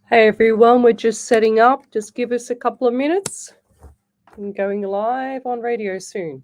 Hey everyone, we're just setting up. Just give us a couple of minutes. I'm going live on radio soon.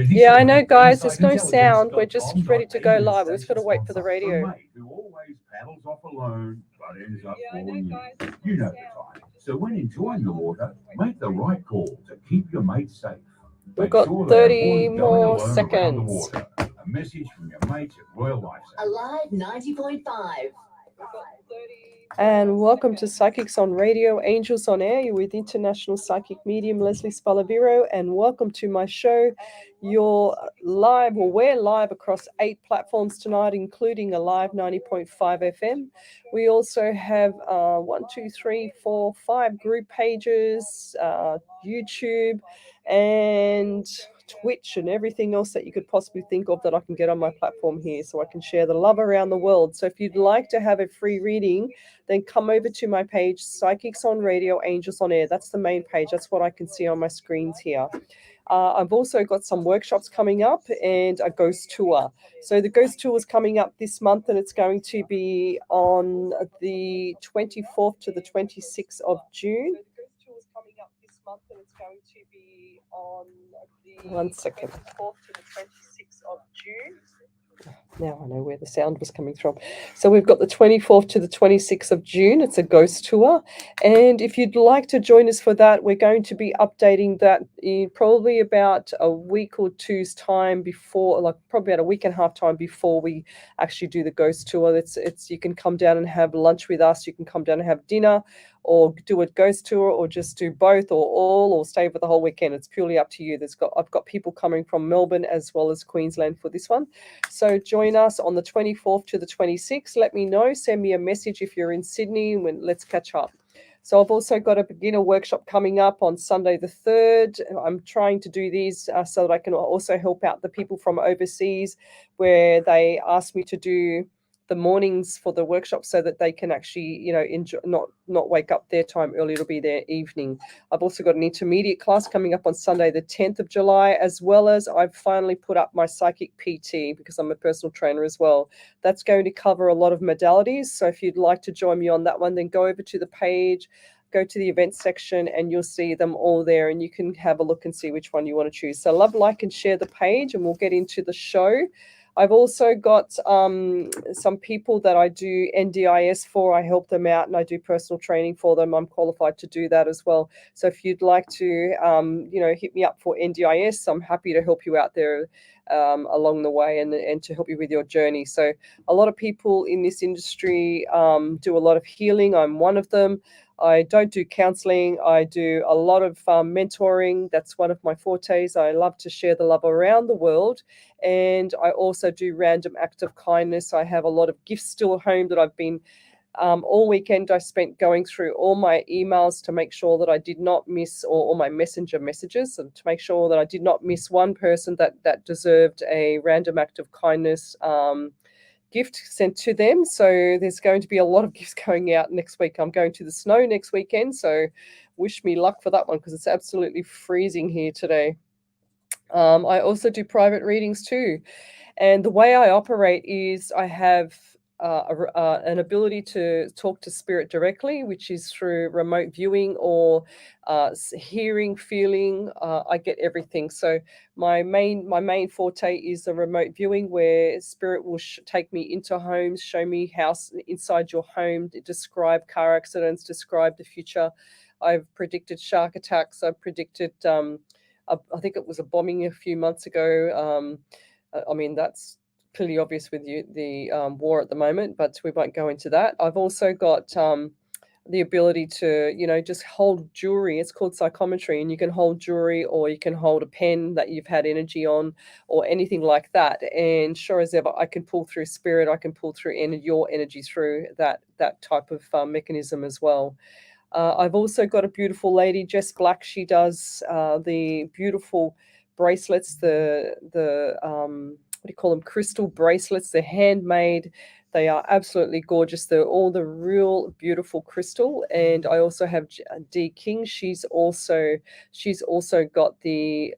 Yeah, I know, guys. There's no sound. We're just ready to go live. We've just got to wait for the radio. Who always paddles off alone but ends up falling in. You know the type. So when enjoying the water, make the right call to keep your mates safe. We've got 30 more seconds. A message from your mates at Royal Life. Alive 90.5. And welcome to Psychics on Radio, Angels on Air. You're with International Psychic Medium Lesley Spaliviero, and welcome to my show. You're live, or we're live across 8 platforms tonight, including a live 90.5 FM. We also have 5 group pages, YouTube, and Twitch, and everything else that you could possibly think of that I can get on my platform here, so I can share the love around the world. So if you'd like to have a free reading, then come over to my page, Psychics on Radio, Angels on Air. That's the main page. That's what I can see on my screens here. I've also got some workshops coming up and a ghost tour. So the ghost tour is coming up this month, and it's going to be on the 24th to the 26th of June. One second. 24th to the 26th of June. Now I know where the sound was coming from. So we've got the 24th to the 26th of June. It's a ghost tour. And if you'd like to join us for that, we're going to be updating that in probably about a week or two's time before, like probably about a week and a half time before we actually do the ghost tour. It's you can come down and have lunch with us. You can come down and have dinner, or do a ghost tour, or just do both, or all, or stay for the whole weekend. It's purely up to you. I've got people coming from Melbourne as well as Queensland for this one. So join us on the 24th to the 26th. Let me know. Send me a message if you're in Sydney. Let's catch up. So I've also got a beginner workshop coming up on Sunday the 3rd. I'm trying to do these so that I can also help out the people from overseas, where they ask me to do the mornings for the workshop so that they can actually, enjoy, not wake up their time early. It'll be their evening. I've also got an intermediate class coming up on Sunday, the 10th of July, as well as I've finally put up my psychic PT, because I'm a personal trainer as well. That's going to cover a lot of modalities. So if you'd like to join me on that one, then go over to the page, go to the events section, and you'll see them all there, and you can have a look and see which one you want to choose. So love, like, and share the page, and we'll get into the show. I've also got some people that I do NDIS for. I help them out and I do personal training for them. I'm qualified to do that as well. So if you'd like to, hit me up for NDIS, I'm happy to help you out there along the way and to help you with your journey. So a lot of people in this industry do a lot of healing. I'm one of them. I don't do counseling. I do a lot of mentoring. That's one of my fortes. I love to share the love around the world. And I also do random acts of kindness. I have a lot of gifts still at home that I've been all weekend. I spent going through all my emails to make sure that I did not miss, or all my messenger messages, and to make sure that I did not miss one person that deserved a random act of kindness gift sent to them. So there's going to be a lot of gifts going out next week. I'm going to the snow next weekend, so wish me luck for that one, because it's absolutely freezing here today. I also do private readings too, and the way I operate is I have an ability to talk to spirit directly, which is through remote viewing or hearing, feeling. I get everything. So my main forte is the remote viewing, where spirit will take me into homes, show me house inside your home, describe car accidents, describe the future. I've predicted shark attacks. I've predicted I think it was a bombing a few months ago. I mean, that's clearly obvious with the war at the moment, but we won't go into that. I've also got the ability to, just hold jewelry. It's called psychometry, and you can hold jewelry, or you can hold a pen that you've had energy on, or anything like that. And sure as ever, I can pull through spirit. I can pull through your energy through that type of mechanism as well. I've also got a beautiful lady, Jess Black. She does the beautiful bracelets, the what do you call them? Crystal bracelets. They're handmade. They are absolutely gorgeous. They're all the real beautiful crystal. And I also have Dee King. She's also got the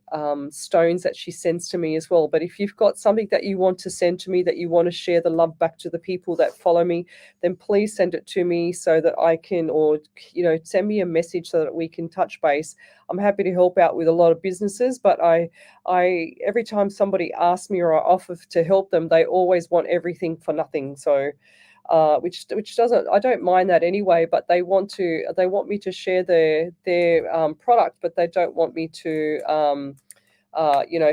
stones that she sends to me as well. But if you've got something that you want to send to me, that you want to share the love back to the people that follow me, then please send it to me so that I can, or send me a message so that we can touch base. I'm happy to help out with a lot of businesses, but I every time somebody asks me or I offer to help them, they always want everything for nothing. So which doesn't, I don't mind that anyway, but they want me to share their product, but they don't want me to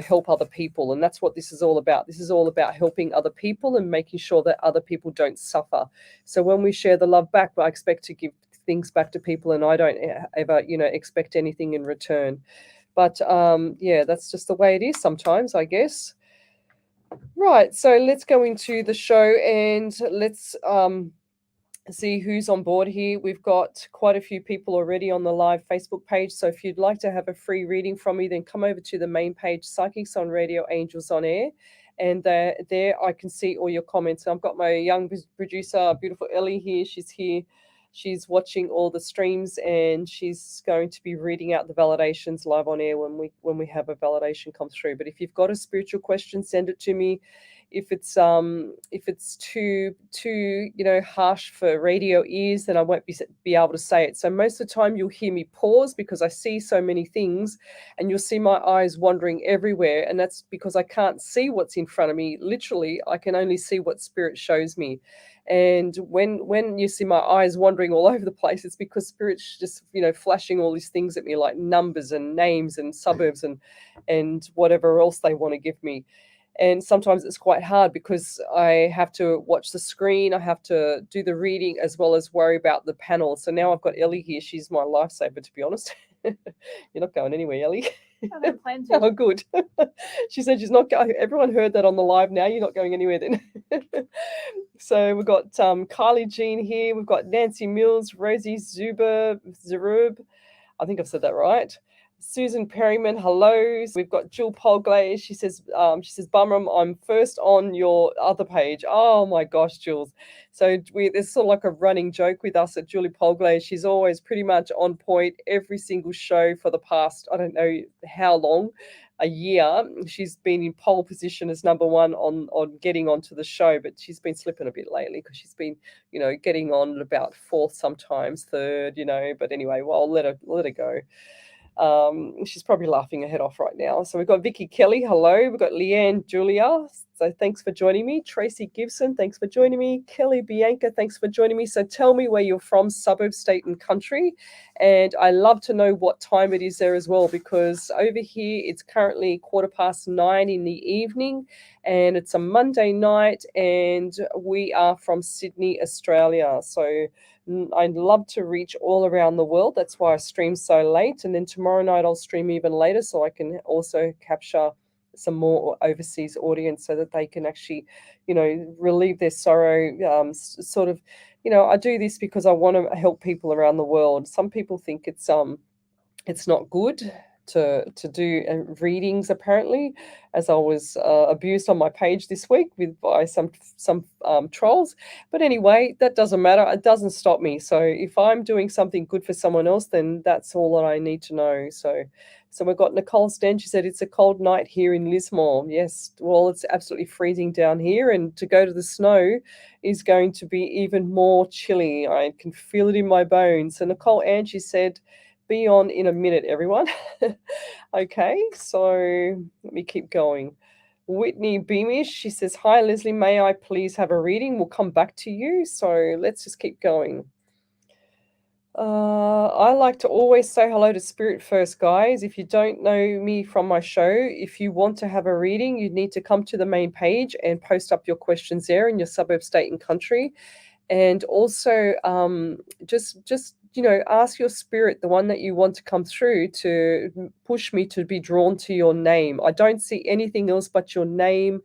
help other people. And that's what this is all about. This is all about helping other people and making sure that other people don't suffer. So when we share the love back, I expect to give things back to people, and I don't ever expect anything in return. But yeah, that's just the way it is sometimes, I guess. Right, so let's go into the show and let's see who's on board here. We've got quite a few people already on the live Facebook page. So if you'd like to have a free reading from me, then come over to the main page, Psychics on Radio, Angels on Air. And there I can see all your comments. I've got my young producer, beautiful Ellie here. She's here. She's watching all the streams, and she's going to be reading out the validations live on air when we have a validation come through. But if you've got a spiritual question, send it to me. If it's too harsh for radio ears, then I won't be able to say it. So most of the time you'll hear me pause because I see so many things, and you'll see my eyes wandering everywhere, and that's because I can't see what's in front of me. Literally, I can only see what spirit shows me. And when you see my eyes wandering all over the place, it's because spirit's just flashing all these things at me, like numbers and names and suburbs and whatever else they want to give me. And sometimes it's quite hard because I have to watch the screen, I have to do the reading as well as worry about the panel. So now I've got Ellie here. She's my lifesaver, to be honest. You're not going anywhere, Ellie. I don't plan to. Oh, good. She said she's not going. Everyone heard that on the live now. You're not going anywhere then. So we've got Kylie Jean here. We've got Nancy Mills, Rosie Zerub. I think I've said that right. Susan Perryman, hello. We've got Jill Polglay. She says, Bumram, I'm first on your other page. Oh my gosh, Jules. So there's sort of like a running joke with us at Julie Polglay. She's always pretty much on point every single show for the past, I don't know how long, a year. She's been in pole position as number one on getting onto the show, but she's been slipping a bit lately because she's been, getting on at about fourth, sometimes third, but anyway, well, I'll let her go. She's probably laughing her head off right now. So we've got Vicky Kelly, hello. We've got Leanne Julia, so thanks for joining me. Tracy Gibson, thanks for joining me. Kelly Bianca, thanks for joining me. So tell me where you're from, suburb, state and country, and I love to know what time it is there as well, because over here it's currently 9:15 in the evening, and it's a Monday night, and we are from Sydney, Australia. So I'd love to reach all around the world. That's why I stream so late. And then tomorrow night I'll stream even later, so I can also capture some more overseas audience so that they can actually, relieve their sorrow. Sort of, I do this because I want to help people around the world. Some people think it's not good to do readings, apparently, as I was abused on my page this week by some trolls. But anyway, that doesn't matter. It doesn't stop me. So if I'm doing something good for someone else, then that's all that I need to know. So we've got Nicole Sten. She said it's a cold night here in Lismore. Yes, well, it's absolutely freezing down here, and to go to the snow is going to be even more chilly. I can feel it in my bones. So Nicole Angie said, be on in a minute, everyone. Okay, so let me keep going. Whitney Beamish, she says, hi, Lesley, may I please have a reading? We'll come back to you. So let's just keep going. I like to always say hello to spirit first, guys. If you don't know me from my show, if you want to have a reading, you need to come to the main page and post up your questions there in your suburb, state and country. And also just ask your spirit, the one that you want to come through, to push me to be drawn to your name. I don't see anything else but your name.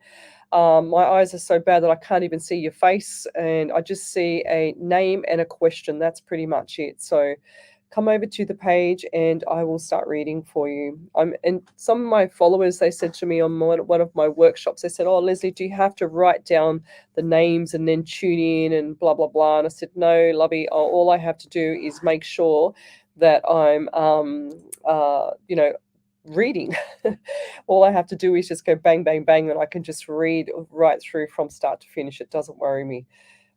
My eyes are so bad that I can't even see your face, and I just see a name and a question. That's pretty much it. So come over to the page and I will start reading for you. And some of my followers, they said to me on one of my workshops, they said, oh, Lesley, do you have to write down the names and then tune in and blah, blah, blah? And I said, no, lovey, all I have to do is make sure that I'm, reading. All I have to do is just go bang, bang, bang, and I can just read right through from start to finish. It doesn't worry me.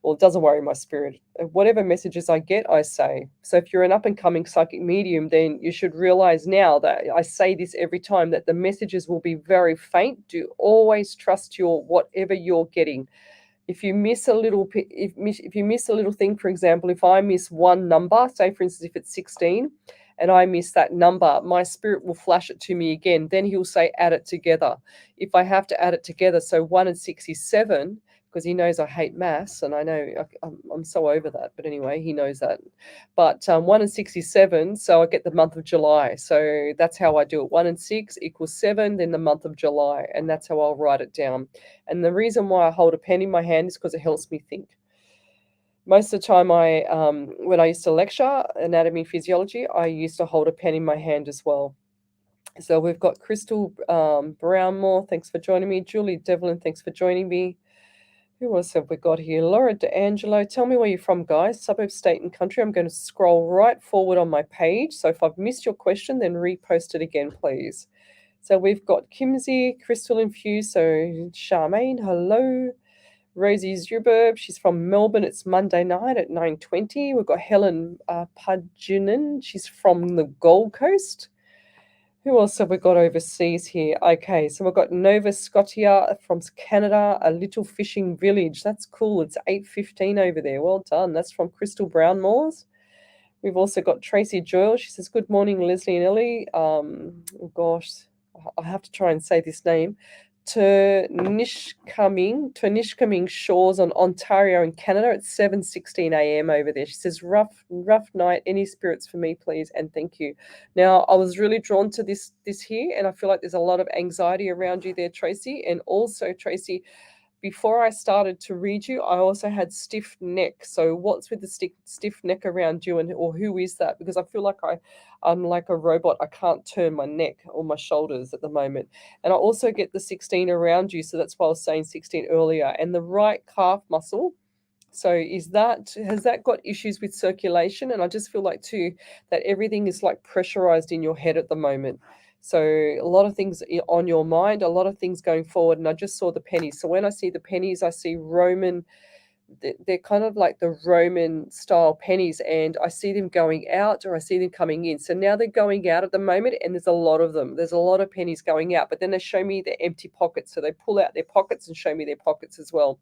Well, it doesn't worry my spirit. Whatever messages I get, I say. So if you're an up-and-coming psychic medium, then you should realize now that I say this every time, that the messages will be very faint. Do always trust your whatever you're getting. If you miss a little, if you miss a little thing, for example, if I miss one number, say for instance, if it's 16, and I miss that number, my spirit will flash it to me again. Then he'll say, add it together. If I have to add it together, so 1 and 6 is 7, because he knows I hate maths, and I know I'm so over that. But anyway, he knows that. But 1 and 6 is 7, so I get the month of July. So that's how I do it. 1 and 6 equals 7, then the month of July, and that's how I'll write it down. And the reason why I hold a pen in my hand is because it helps me think. Most of the time, when I used to lecture anatomy and physiology, I used to hold a pen in my hand as well. So we've got Crystal Brownmore, thanks for joining me. Julie Devlin, thanks for joining me. Who else have we got here? Laura D'Angelo, tell me where you're from, guys. Suburb, state, and country. I'm going to scroll right forward on my page. So if I've missed your question, then repost it again, please. So we've got Kimsey, Crystal Infused, so Charmaine, hello. Rosie Zuberb, she's from Melbourne. It's Monday night at 9:20. We've got Helen Paginen, she's from the Gold Coast. Who else have we got overseas here? Okay, so we've got Nova Scotia from Canada, a little fishing village. That's cool. It's 8:15 over there. Well done. That's from Crystal Brownmoors. We've also got Tracy Joyle. She says, good morning, Leslie and Ellie. Oh gosh, I have to try and say this name. Turnishcoming Shores on Ontario in Canada. It's 7:16 a.m. over there. She says, rough night. Any spirits for me, please, and thank you. Now, I was really drawn to this here, and I feel like there's a lot of anxiety around you there, Tracy. And also, Tracy, before I started to read you, I also had stiff neck. So what's with the stiff neck around you, or who is that? Because I feel like I'm like a robot. I can't turn my neck or my shoulders at the moment. And I also get the 16 around you. So that's why I was saying 16 earlier. And the right calf muscle. So has that got issues with circulation? And I just feel like too that everything is like pressurized in your head at the moment. So a lot of things on your mind, a lot of things going forward. And I just saw the pennies. So when I see the pennies, I see Roman, they're kind of like the Roman style pennies, and I see them going out or I see them coming in. So now they're going out at the moment, and there's a lot of them. There's a lot of pennies going out, but then they show me the empty pockets. So they pull out their pockets and show me their pockets as well.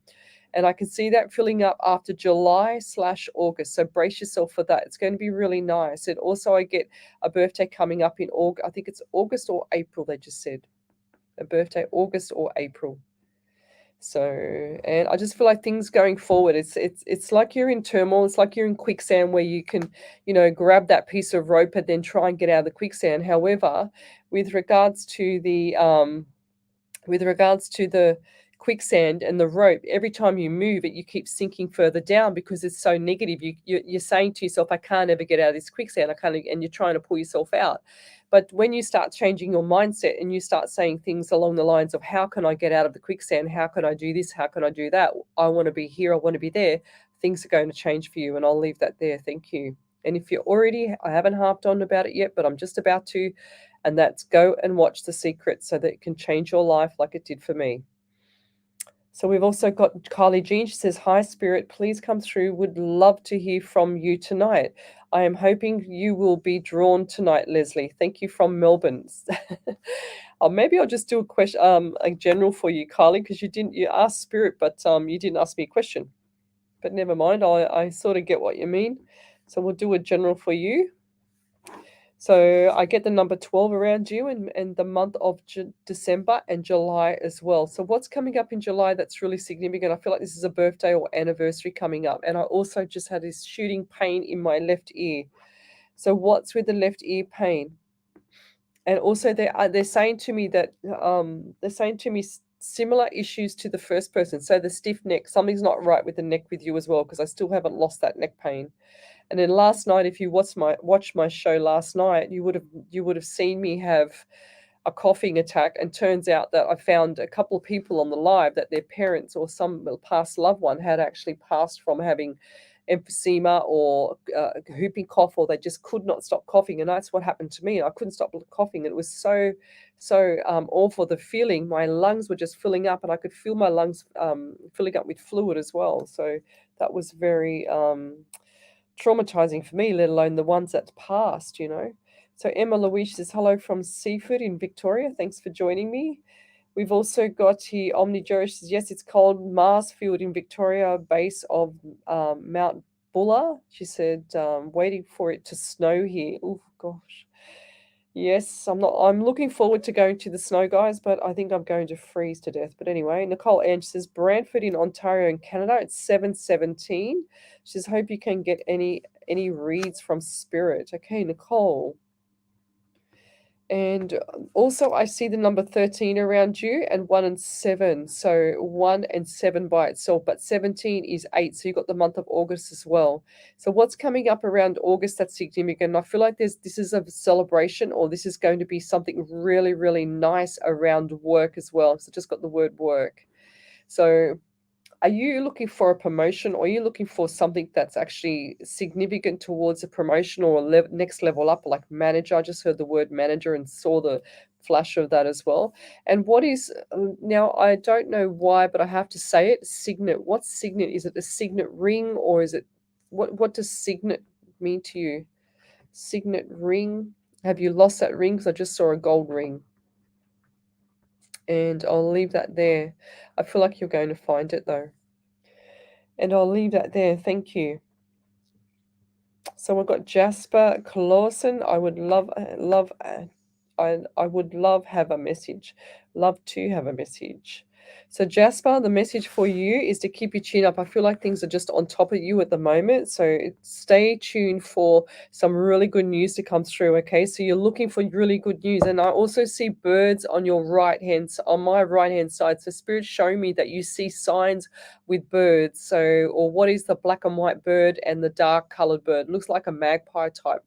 And I can see that filling up after July/August. So brace yourself for that. It's going to be really nice. And also I get a birthday coming up in August. I think it's August or April, they just said. A birthday, August or April. So, and I just feel like things going forward, it's like you're in turmoil. It's like you're in quicksand where you can, grab that piece of rope and then try and get out of the quicksand. However, with regards to the quicksand and the rope, every time you move it, you keep sinking further down because it's so negative. You're saying to yourself, I can't ever get out of this quicksand. And you're trying to pull yourself out. But when you start changing your mindset and you start saying things along the lines of, how can I get out of the quicksand? How can I do this? How can I do that? I want to be here. I want to be there. Things are going to change for you. And I'll leave that there. Thank you. And if you're I haven't harped on about it yet, but I'm just about to, and that's go and watch The Secret so that it can change your life like it did for me. So we've also got Kylie Jean. She says, hi, Spirit, please come through. Would love to hear from you tonight. I am hoping you will be drawn tonight, Leslie. Thank you from Melbourne. Maybe I'll just do a question, a general for you, Kylie, because you asked Spirit, but you didn't ask me a question. But never mind, I sort of get what you mean. So we'll do a general for you. So I get the number 12 around you and the month of December and July as well. So what's coming up in July that's really significant? I feel like this is a birthday or anniversary coming up. And I also just had this shooting pain in my left ear. So what's with the left ear pain? And also they're saying to me that similar issues to the first person. So the stiff neck, something's not right with the neck with you as well, because I still haven't lost that neck pain. And then last night, if you watched my show last night, you would have seen me have a coughing attack. And turns out that I found a couple of people on the live that their parents or some past loved one had actually passed from having emphysema or whooping cough, or they just could not stop coughing. And that's what happened to me. I couldn't stop coughing. It was so awful. The feeling, my lungs were just filling up, and I could feel my lungs filling up with fluid as well. So that was very traumatizing for me, let alone the ones that passed, you know. So Emma Louise says, hello from Seafood in Victoria. Thanks for joining me. We've also got here Omni Jerish says, yes, it's called Marsfield in Victoria, base of Mount Buller. She said, waiting for it to snow here. Oh, gosh. Yes, I'm looking forward to going to the snow, guys, but I think I'm going to freeze to death. But anyway, Nicole Ange says, Brantford in Ontario in Canada, it's 7:17. She says, hope you can get any reads from Spirit. Okay, Nicole. And also I see the number 13 around you, and 1 and 7. So 1 and 7 by itself, but 17 is 8. So you got the month of August as well. So what's coming up around August that's significant? I feel like this is a celebration, or this is going to be something really, really nice around work as well. So just got the word work. So are you looking for a promotion, or are you looking for something that's actually significant towards a promotion or a next level up, like manager? I just heard the word manager and saw the flash of that as well. And what is, now I don't know why, but I have to say it, signet. What's signet? Is it a signet ring, or is it, what does signet mean to you? Signet ring. Have you lost that ring? Because I just saw a gold ring. And I'll leave that there. I feel like you're going to find it though. And I'll leave that there. Thank you. So we've got Jasper Clausen. I would I would love have a message. Love to have a message. So Jasper, the message for you is to keep your chin up. I feel like things are just on top of you at the moment. So stay tuned for some really good news to come through. Okay. So you're looking for really good news. And I also see birds on your on my right hand side. So Spirit show me that you see signs with birds. So, or what is the black and white bird and the dark colored bird? It looks like a magpie type,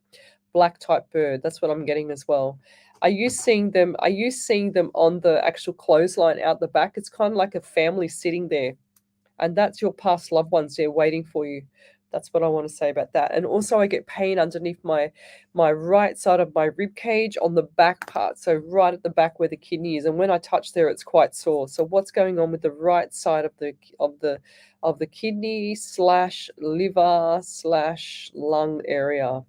black type bird. That's what I'm getting as well. Are you seeing them? Are you seeing them on the actual clothesline out the back? It's kind of like a family sitting there, and that's your past loved ones there waiting for you. That's what I want to say about that. And also I get pain underneath my right side of my rib cage on the back part, so right at the back where the kidney is. And when I touch there, it's quite sore. So what's going on with the right side of the kidney / liver / lung area?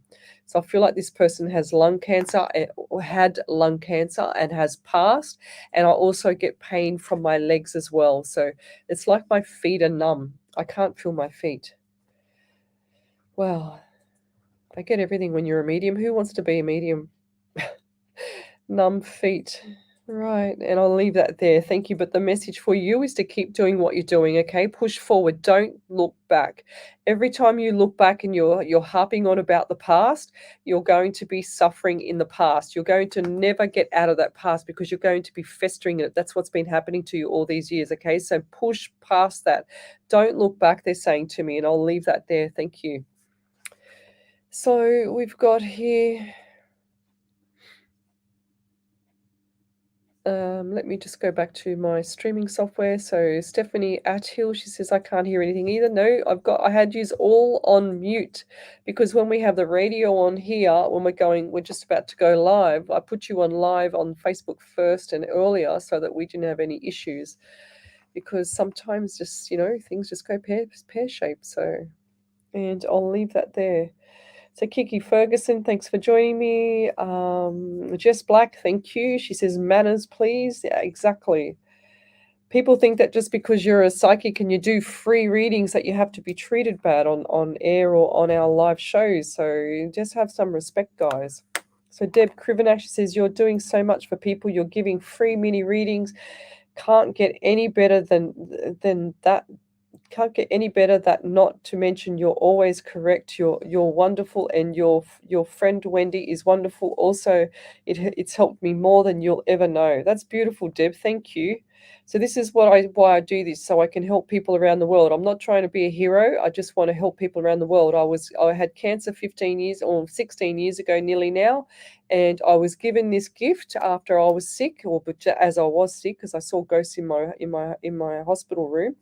So I feel like this person has lung cancer, or had lung cancer and has passed. And I also get pain from my legs as well. So it's like my feet are numb. I can't feel my feet. Well, I get everything when you're a medium. Who wants to be a medium? Numb feet. Right, and I'll leave that there. Thank you. But the message for you is to keep doing what you're doing, okay? Push forward. Don't look back. Every time you look back and you're harping on about the past, you're going to be suffering in the past. You're going to never get out of that past because you're going to be festering in it. That's what's been happening to you all these years, okay? So push past that. Don't look back, they're saying to me, and I'll leave that there. Thank you. So we've got here... let me just go back to my streaming software. So Stephanie Athill, she says, I can't hear anything either. No, I had yous all on mute because when we have the radio on here, when we're just about to go live, I put you on live on Facebook first and earlier so that we didn't have any issues, because sometimes just, things just go pear-shaped. So, and I'll leave that there. So Kiki Ferguson, thanks for joining me. Jess Black, thank you. She says, manners, please. Yeah, exactly. People think that just because you're a psychic and you do free readings that you have to be treated bad on air or on our live shows. So just have some respect, guys. So Deb Krivenash says, you're doing so much for people. You're giving free mini readings. Can't get any better than that. Can't get any better. That, not to mention you're always correct. You're wonderful, and your friend Wendy is wonderful also. It's helped me more than you'll ever know. That's beautiful, Deb. Thank you. So this is why I do this, so I can help people around the world. I'm not trying to be a hero. I just want to help people around the world. I had cancer 15 years or 16 years ago nearly now, and I was given this gift after I was sick, or as I was sick, because I saw ghosts in my hospital room.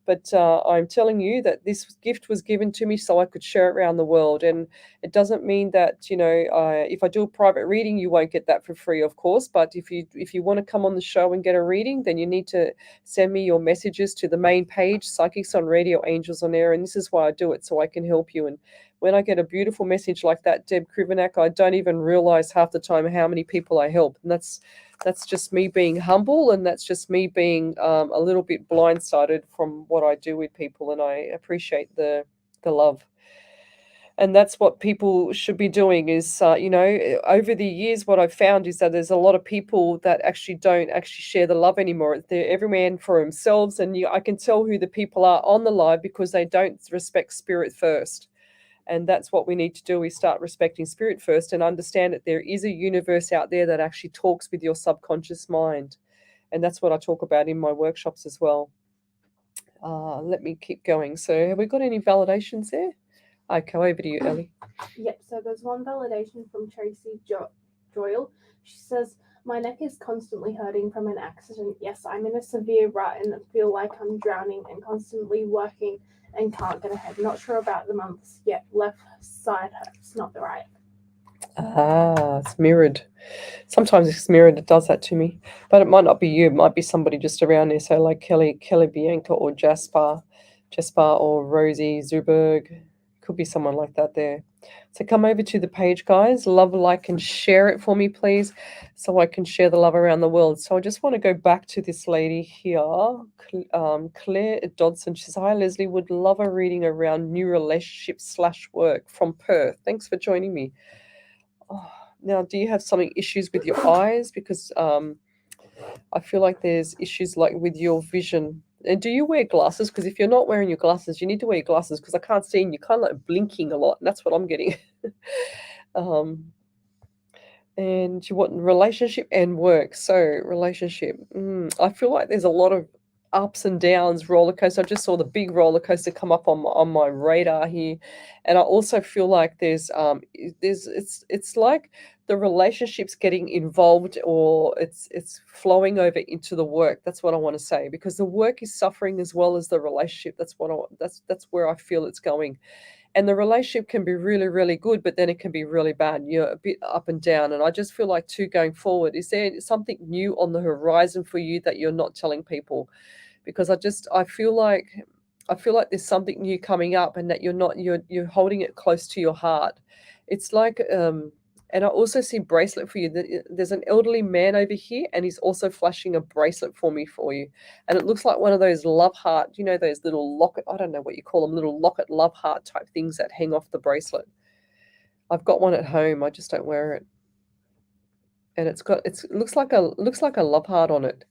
But I'm telling you that this gift was given to me so I could share it around the world. And it doesn't mean that, if I do a private reading, you won't get that for free, of course. But if you want to come on the show and get a reading, then you need to send me your messages to the main page, Psychics on Radio, Angels on Air. And this is why I do it, so I can help you. And when I get a beautiful message like that, Deb Krivenak, I don't even realize half the time how many people I help. And that's just me being humble, and that's just me being a little bit blindsided from what I do with people. And I appreciate the love. And that's what people should be doing is, over the years, what I've found is that there's a lot of people that actually don't actually share the love anymore. They're every man for themselves. And I can tell who the people are on the live because they don't respect spirit first. And that's what we need to do, is start respecting spirit first and understand that there is a universe out there that actually talks with your subconscious mind. And that's what I talk about in my workshops as well. Let me keep going. So have we got any validations there? Okay, over to you, Ellie. Yep, so there's one validation from Tracy Doyle. She says, my neck is constantly hurting from an accident. Yes, I'm in a severe rut and feel like I'm drowning and constantly working and can't get ahead. Not sure about the months yet. Left side hurts, not the right. It's mirrored. Sometimes it's mirrored. It does that to me. But it might not be you. It might be somebody just around there. So like Kelly Bianca or Jasper or Rosie Zuberg. Could be someone like that there. So come over to the page, guys. Love, like, and share it for me, please, so I can share the love around the world. So I just want to go back to this lady here, Claire Dodson. She says, hi, Lesley. Would love a reading around new relationships / work from Perth. Thanks for joining me. Now, do you have issues with your eyes? Because I feel like there's issues like with your vision. And do you wear glasses? Because if you're not wearing your glasses, you need to wear your glasses, because I can't see and you're kind of like blinking a lot. And that's what I'm getting. And you want relationship and work. So relationship. I feel like there's a lot of ups and downs, roller coaster. I just saw the big roller coaster come up on my radar here. And I also feel like it's like the relationship's getting involved, or it's flowing over into the work. That's what I want to say, because the work is suffering as well as the relationship. That's where I feel it's going. And the relationship can be really, really good, but then it can be really bad. You're a bit up and down. And I just feel like going forward, is there something new on the horizon for you that you're not telling people? Because I feel like there's something new coming up, and that you're holding it close to your heart. It's like, and I also see bracelet for you. There's an elderly man over here, and he's also flashing a bracelet for you. And it looks like one of those love heart, those little locket, I don't know what you call them, little locket love heart type things that hang off the bracelet. I've got one at home. I just don't wear it. And it looks like a love heart on it.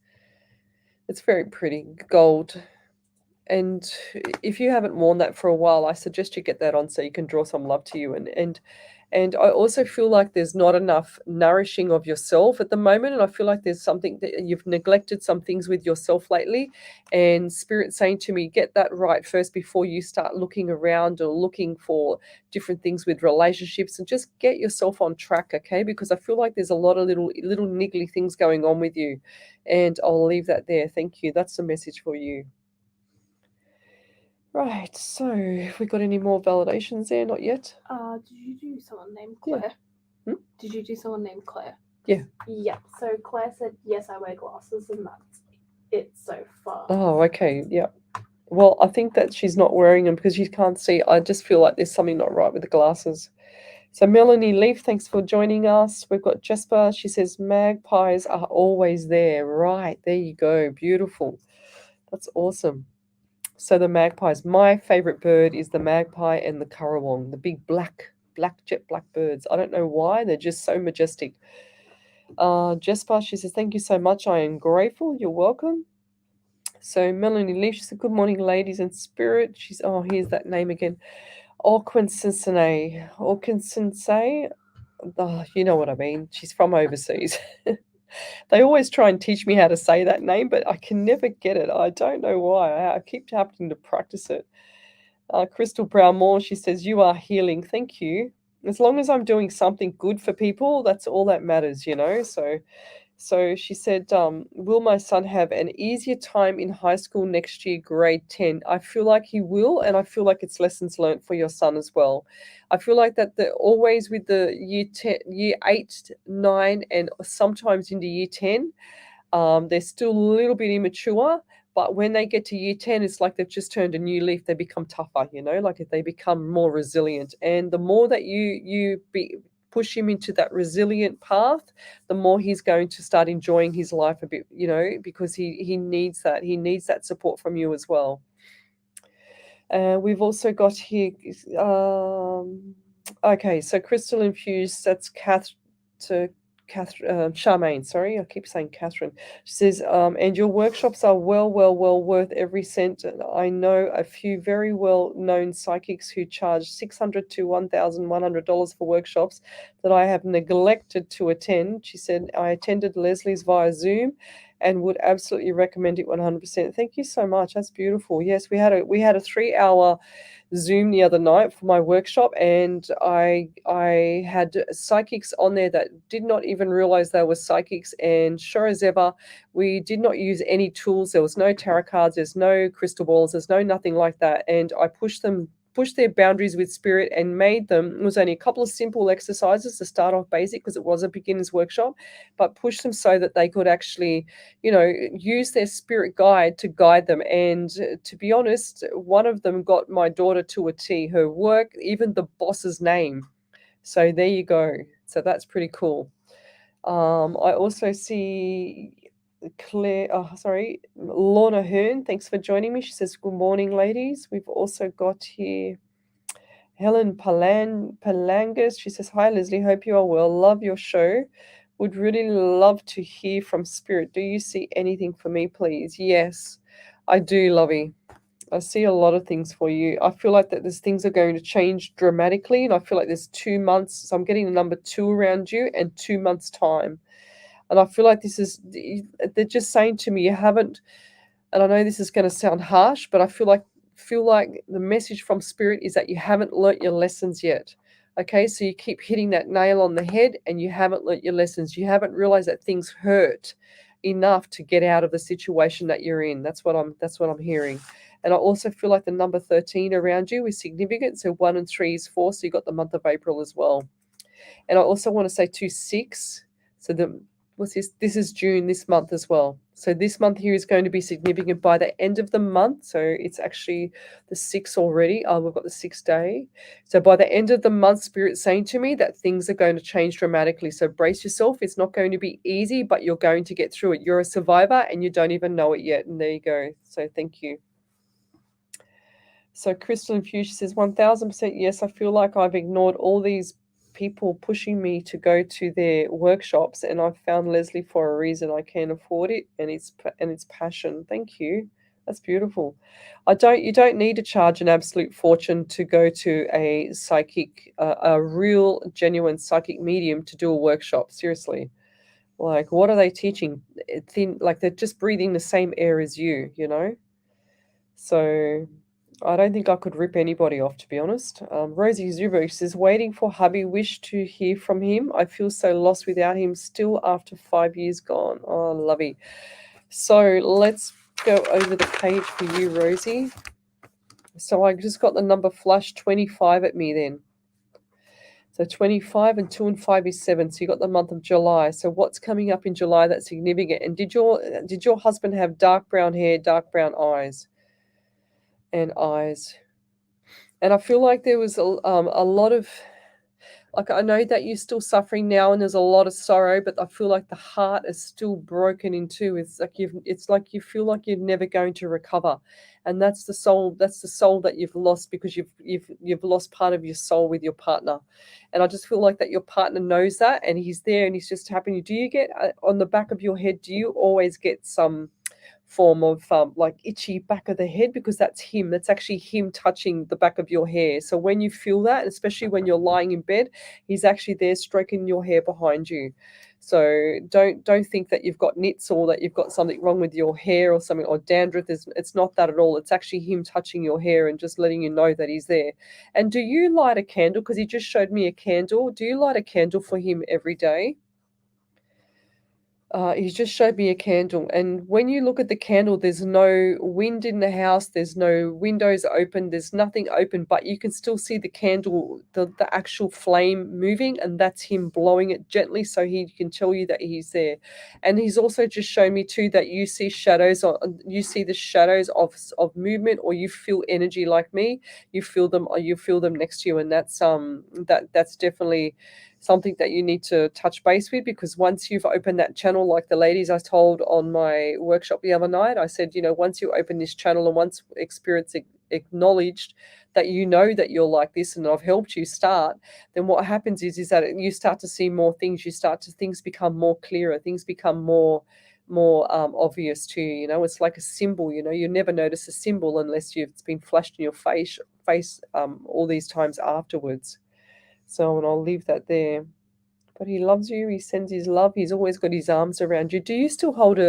It's very pretty, gold. And if you haven't worn that for a while, I suggest you get that on so you can draw some love to you. And I also feel like there's not enough nourishing of yourself at the moment. And I feel like there's something that you've neglected some things with yourself lately. And Spirit saying to me, get that right first before you start looking around or looking for different things with relationships, and just get yourself on track, okay? Because I feel like there's a lot of little niggly things going on with you. And I'll leave that there. Thank you. That's the message for you. Right, so have we got any more validations there? Not yet. Did you do someone named Claire? Yeah. Did you do someone named Claire? Yeah. Yeah. So Claire said, yes, I wear glasses, and that's it so far. Oh, okay. Yeah. Well, I think that she's not wearing them because you can't see. I just feel like there's something not right with the glasses. So Melanie Leaf, thanks for joining us. We've got Jasper. She says, magpies are always there. Right, there you go. Beautiful. That's awesome. So the magpies, my favorite bird is the magpie and the currawong, the big jet black birds. I don't know why, they're just so majestic. Jasper, she says, thank you so much. I am grateful. You're welcome. So Melanie Leaf, she said, good morning, ladies in spirit. Here's that name again. Orquinsensei. You know what I mean. She's from overseas. They always try and teach me how to say that name, but I can never get it. I don't know why. I keep having to practice it. Crystal Brown Moore, she says, you are healing. Thank you. As long as I'm doing something good for people, that's all that matters, So So she said, will my son have an easier time in high school next year, grade 10? I feel like he will, and I feel like it's lessons learned for your son as well. I feel like that always with the year 10, year 8, 9, and sometimes into year 10, they're still a little bit immature. But when they get to year 10, it's like they've just turned a new leaf. They become tougher, like if they become more resilient. And the more that you push him into that resilient path, the more he's going to start enjoying his life a bit, because he needs that. He needs that support from you as well. We've also got here, okay, so crystal infused, that's Charmaine, sorry, I keep saying Catherine. She says, and your workshops are well worth every cent. I know a few very well-known psychics who charge $600 to $1,100 for workshops that I have neglected to attend. She said, I attended Leslie's via Zoom and would absolutely recommend it 100%. Thank you so much. That's beautiful. Yes, we had a 3-hour Zoom the other night for my workshop, and I had psychics on there that did not even realize they were psychics. And sure as ever, we did not use any tools. There was no tarot cards, there's no crystal balls, there's nothing like that. And I pushed their boundaries with spirit and made them. It was only a couple of simple exercises to start off basic because it was a beginner's workshop, but pushed them so that they could actually, use their spirit guide to guide them. And to be honest, one of them got my daughter to a T, her work, even the boss's name. So there you go. So that's pretty cool. I also see Lorna Hearn. Thanks for joining me. She says, good morning, ladies. We've also got here Helen Palangas. She says, hi, Lesley. Hope you are well. Love your show. Would really love to hear from Spirit. Do you see anything for me, please? Yes, I do, Lovey. I see a lot of things for you. I feel like that things are going to change dramatically, and I feel like there's 2 months. So I'm getting the number 2 around you and 2 months' time. And I feel like they're just saying to me, you haven't, and I know this is going to sound harsh, but I feel like the message from Spirit is that you haven't learnt your lessons yet. Okay, so you keep hitting that nail on the head and you haven't learnt your lessons. You haven't realized that things hurt enough to get out of the situation that you're in. That's what I'm hearing. And I also feel like the number 13 around you is significant. So 1 and 3 is 4. So you got the month of April as well. And I also want to say 2, 6. So what's this? This is June this month as well. So this month here is going to be significant by the end of the month. So it's actually the 6th already. We've got the 6th day. So by the end of the month, Spirit's saying to me that things are going to change dramatically. So brace yourself. It's not going to be easy, but you're going to get through it. You're a survivor and you don't even know it yet. And there you go. So thank you. So Crystal Infusion says 1000% yes. I feel like I've ignored all these people pushing me to go to their workshops, and I've found Lesley for a reason. I can afford it, and it's passion. Thank you. That's beautiful. You don't need to charge an absolute fortune to go to a psychic, a real genuine psychic medium to do a workshop. Seriously. Like, what are they teaching? Like they're just breathing the same air as you, So I don't think I could rip anybody off, to be honest. Rosie Zubo says, waiting for hubby, wish to hear from him. I feel so lost without him still after 5 years gone. Oh, lovey. So let's go over the page for you, Rosie. So I just got the number flash 25 at me then. So 25 and 2 and 5 is 7. So you got the month of July. So what's coming up in July that's significant? And did your husband have dark brown hair, dark brown eyes? And eyes. And I feel like there was a lot of, like, I know that you're still suffering now and there's a lot of sorrow, but I feel like the heart is still broken in two. It's like you feel like you're never going to recover. And that's the soul that you've lost, because you've lost part of your soul with your partner. And I just feel like that your partner knows that, and he's there and he's just happy. Do you get on the back of your head, do you always get some form of like itchy back of the head? Because that's actually him touching the back of your hair. So when you feel that, especially when you're lying in bed, he's actually there stroking your hair behind you. So don't think that you've got nits or that you've got something wrong with your hair or something, or dandruff. It's not that at all. It's actually him touching your hair and just letting you know that he's there. And do you light a candle? Because he just showed me a candle. Do you light a candle for him every day? He's just showed me a candle, and when you look at the candle, there's no wind in the house, there's no windows open, there's nothing open, but you can still see the candle, the actual flame moving, and that's him blowing it gently so he can tell you that he's there. And he's also just shown me too that you see shadows, or you see the shadows of movement, or you feel energy like me. You feel them, or you feel them next to you, and that's definitely something that you need to touch base with, because once you've opened that channel, like the ladies I told on my workshop the other night, I said, once you open this channel and once experience acknowledged that you know that you're like this and I've helped you start, then what happens is that you start to see more things. Things become more clearer, things become more obvious to you. It's like a symbol. You never notice a symbol unless it's been flashed in your face all these times afterwards. So, and I'll leave that there. But he loves you. He sends his love. He's always got his arms around you. Do you still hold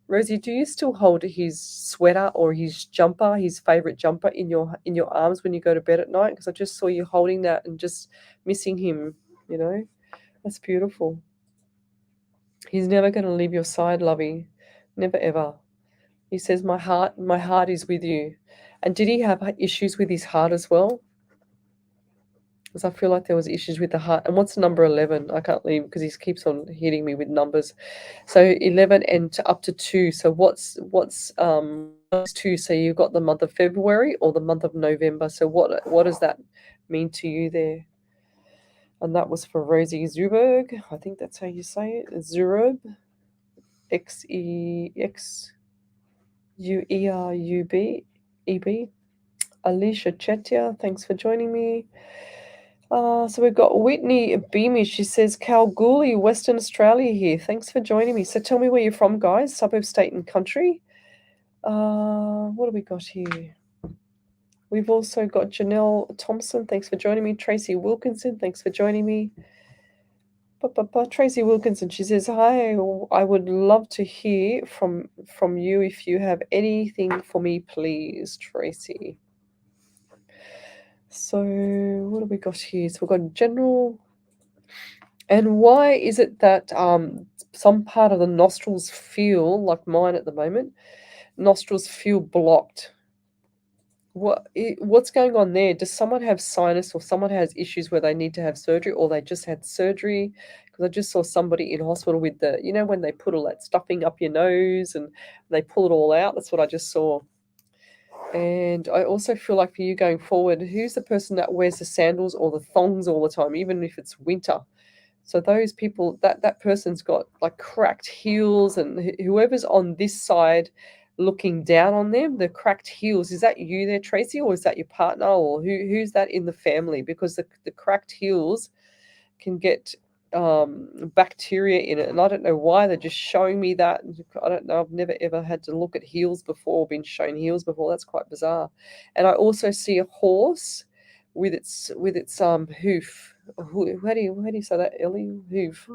Rosie? Do you still hold his sweater or his jumper, his favorite jumper, in your arms when you go to bed at night? Because I just saw you holding that and just missing him. That's beautiful. He's never going to leave your side, lovey. Never ever. He says, my heart is with you. And did he have issues with his heart as well? Because I feel like there was issues with the heart. And what's number 11? I can't leave because he keeps on hitting me with numbers. So 11 and up to 2. So what's 2? So you've got the month of February or the month of November. So what does that mean to you there? And that was for Rosie Zuberg. I think that's how you say it. Zurub. XEXUERUB. Alicia Chetia, thanks for joining me. So we've got Whitney Beamy. She says, Kalgoorlie, Western Australia here. Thanks for joining me. So tell me where you're from, guys. Suburb, state, and country. What do we got here? We've also got Janelle Thompson. Thanks for joining me. Tracy Wilkinson. Thanks for joining me. Tracy Wilkinson. She says, hi. I would love to hear from you if you have anything for me, please, Tracy. So what have we got here? So we've got general. And why is it that some part of the nostrils feel, like mine at the moment, nostrils feel blocked? What's going on there? Does someone have sinus, or someone has issues where they need to have surgery, or they just had surgery? Because I just saw somebody in hospital with when they put all that stuffing up your nose and they pull it all out. That's what I just saw. And I also feel like for you going forward, who's the person that wears the sandals or the thongs all the time, even if it's winter? So those people, that person's got like cracked heels, and whoever's on this side looking down on them, the cracked heels, is that you there, Tracy, or is that your partner, or who's that in the family? Because the cracked heels can get bacteria in it, and I don't know why. They're just showing me that. I don't know. I've never ever had to look at heels before, been shown heels before. That's quite bizarre. And I also see a horse with its hoof. How do you say that, Ellie? Hoof.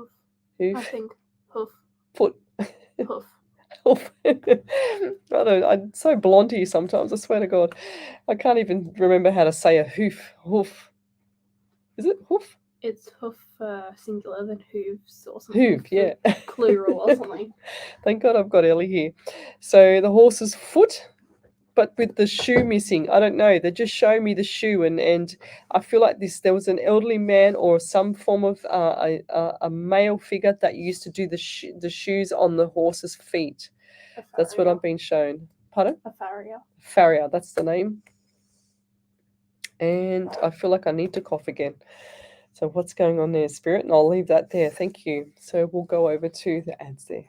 I Hoof. think hoof. Foot. Hoof. Hoof. I don't. I'm so blonde here sometimes. I swear to God, I can't even remember how to say a hoof. Hoof. Is it hoof? It's hoof singular, then hooves or something. Hoof, yeah. Plural or something. Thank God I've got Ellie here. So the horse's foot, but with the shoe missing. I don't know. They just show me the shoe, and I feel like there was an elderly man or some form of a male figure that used to do the shoes on the horse's feet. That's what I'm being shown. Pardon? A farrier. Farrier, that's the name. And I feel like I need to cough again. So what's going on there, Spirit? And I'll leave that there. Thank you. So we'll go over to the ads there.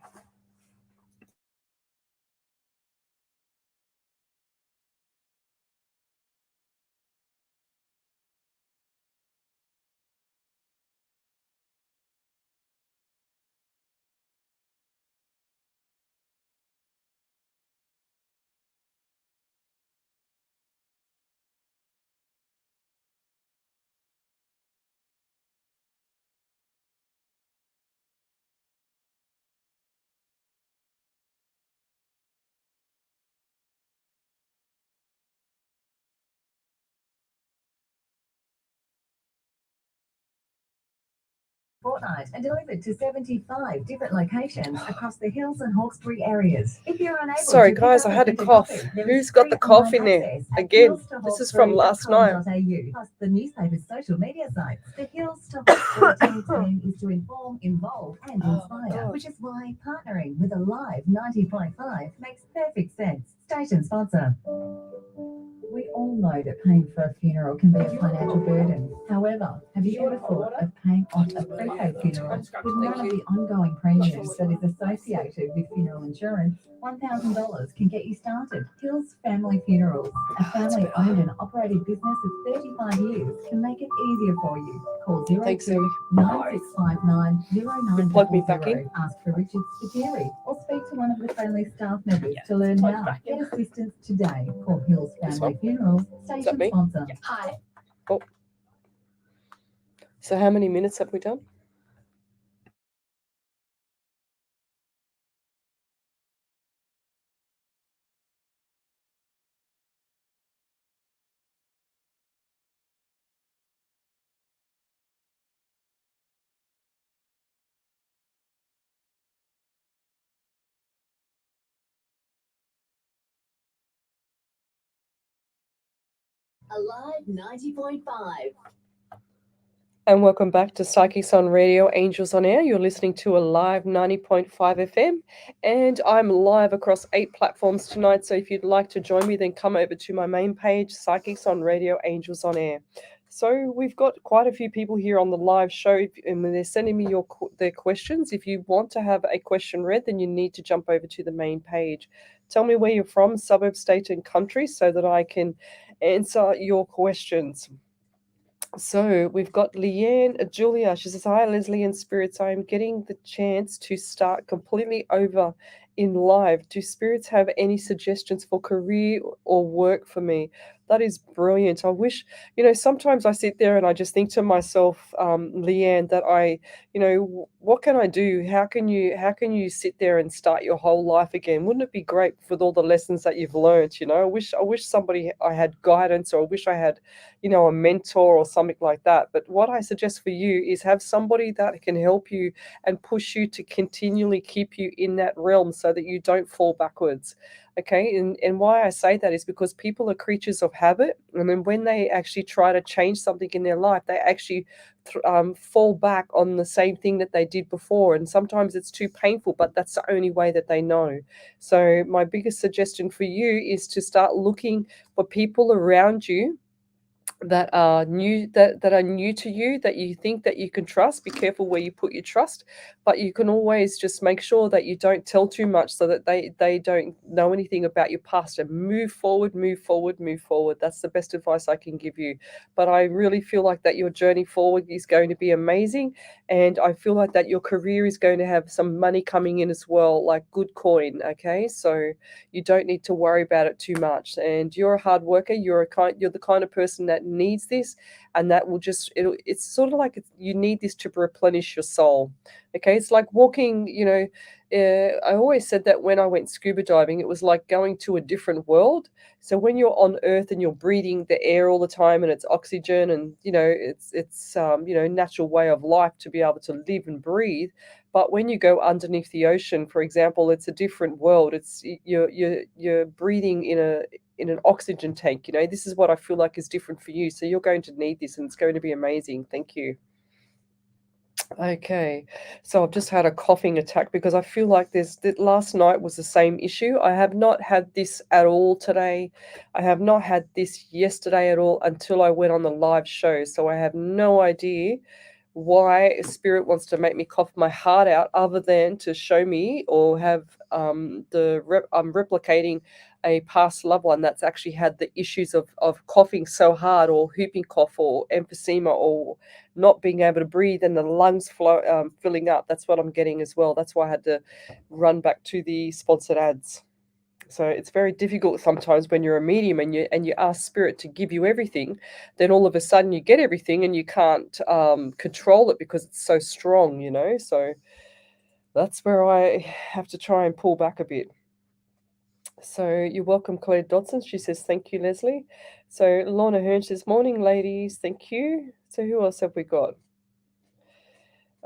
fortnight and delivered to 75 different locations across the Hills and Hawkesbury areas. If you're unable Sorry, to pick guys, up I had a printed cough. copy, there Who's is got free the cough online in there? access at Again, this is from last night. hillstohawkesbury.com.au, plus the newspaper's social media sites. The Hills to Hawkesbury team is to inform, involve, and inspire, God. which is why partnering with a live 90.5 makes perfect sense. Station sponsor. We all know that paying for a funeral can be a financial burden. However, have you ever thought of paying off a prepaid funeral with none of the ongoing premiums that is associated with funeral insurance? $1,000 can get you started. Hills Family Funerals, a family-owned and operated business of 35 years, can make it easier for you. Call Thanks, 02 9659 Plug me back in. 0900. Ask for Richard Spiteri or speak to one of the friendly staff members to learn how. Get assistance today. Call Hills Family Funerals, station me? sponsor. Hi. So how many minutes have we done? Alive 90.5. And welcome back to Psychics on Radio, Angels on Air. You're listening to a live 90.5 FM, and I'm live across 8 platforms tonight. So if you'd like to join me, then come over to my main page, Psychics on Radio, Angels on Air. So we've got quite a few people here on the live show, and they're sending me their questions. If you want to have a question read, then you need to jump over to the main page. Tell me where you're from, suburb, state, and country, so that I can answer your questions. So we've got Leanne Julia. She says, "Hi, Leslie and Spirits. I am getting the chance to start completely over in live. Do Spirits have any suggestions for career or work for me?" That is brilliant. I wish, sometimes I sit there and I just think to myself, Leanne, that what can I do? How can you sit there and start your whole life again? Wouldn't it be great with all the lessons that you've learned? I wish I had guidance, or I wish I had a mentor or something like that. But what I suggest for you is have somebody that can help you and push you to continually keep you in that realm so that you don't fall backwards. Okay. And why I say that is because people are creatures of habit. And then when they actually try to change something in their life, they actually fall back on the same thing that they did before. And sometimes it's too painful, but that's the only way that they know. So my biggest suggestion for you is to start looking for people around you that are new to you, that you think that you can trust. Be careful where you put your trust, but you can always just make sure that you don't tell too much, so that they don't know anything about your past, and move forward, move forward, move forward. That's the best advice I can give you. But I really feel like that your journey forward is going to be amazing, and I feel like that your career is going to have some money coming in as well, like good coin. Okay, so you don't need to worry about it too much. And you're a hard worker. You're the kind of person that needs this, and that will it's sort of like you need this to replenish your soul. Okay, it's like walking. I always said that when I went scuba diving, it was like going to a different world. So when you're on Earth and you're breathing the air all the time, and it's oxygen, and it's natural way of life to be able to live and breathe. But when you go underneath the ocean, for example, it's a different world. It's you're breathing in an oxygen tank. This is what I feel like is different for you. So you're going to need this, and it's going to be amazing. Thank you. Okay, so I've just had a coughing attack because I feel like last night was the same issue. I have not had this at all today. I have not had this yesterday at all until I went on the live show. So I have no idea why Spirit wants to make me cough my heart out, other than to show me, or have I'm replicating a past loved one that's actually had the issues of coughing so hard, or whooping cough, or emphysema, or not being able to breathe, and the lungs filling up. That's what I'm getting as well. That's why I had to run back to the sponsored ads. So it's very difficult sometimes when you're a medium and you ask Spirit to give you everything, then all of a sudden you get everything and you can't control it because it's so strong, So that's where I have to try and pull back a bit. So you're welcome, Claire Dodson. She says, "Thank you, Leslie." So Lorna Hearn says, "Morning, ladies. Thank you." So who else have we got?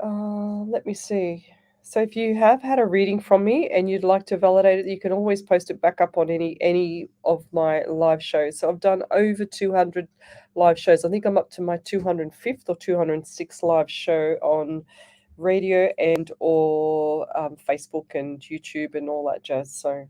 Let me see. So if you have had a reading from me and you'd like to validate it, you can always post it back up on any of my live shows. So I've done over 200 live shows. I think I'm up to my 205th or 206th live show on radio and or Facebook and YouTube and all that jazz. So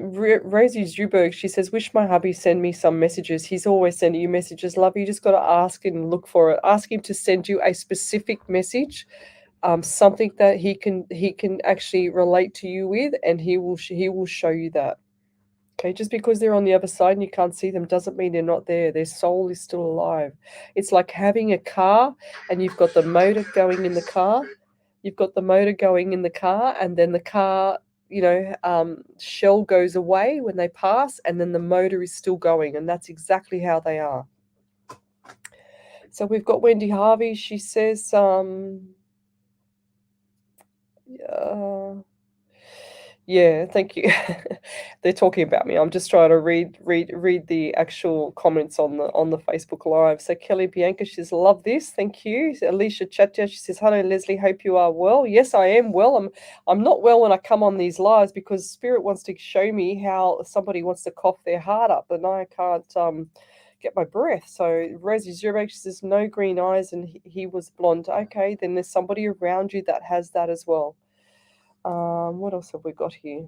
Rosie Zuberg, she says, wish my hubby send me some messages. He's always sending you messages, love. You just got to ask and look for it. Ask him to send you a specific message, something that he can actually relate to you with, and he will show you that. Okay, just because they're on the other side and you can't see them doesn't mean they're not there. Their soul is still alive. It's like having a car and you've got the motor going in the car. You've got the motor going in the car, and then the car, shell goes away when they pass, and then the motor is still going, and that's exactly how they are. So we've got Wendy Harvey. She says, yeah, thank you. They're talking about me. I'm just trying to read the actual comments on the Facebook Live. So Kelly Bianca, she says, love this. Thank you. Alicia Chatya, she says, hello Lesley, hope you are well. Yes, I am well. I'm not well when I come on these lives because Spirit wants to show me how somebody wants to cough their heart up, and I can't get my breath. So Rosie Zurek, she says, no green eyes, and he was blonde. Okay, then there's somebody around you that has that as well. What else have we got here?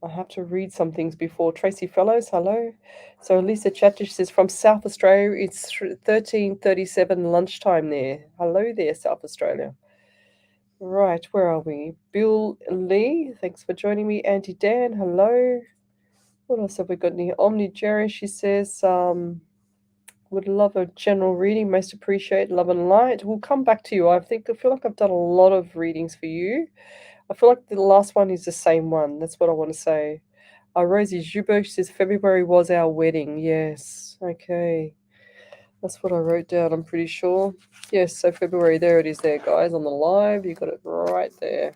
I have to read some things before. Tracy Fellows, hello. So Lisa Chatish says, from South Australia, it's 13:37 lunchtime there. Hello there, South Australia. Right, where are we? Bill Lee, thanks for joining me. Auntie Dan, hello. What else have we got here? Omni Jerry, she says, would love a general reading, most appreciate love and light. We'll come back to you. I feel like I've done a lot of readings for you. I feel like the last one is the same one. That's what I want to say. Rosie Zuberg says February was our wedding. Yes. Okay. That's what I wrote down, I'm pretty sure. Yes, so February, there it is there, guys, on the live. You got it right there.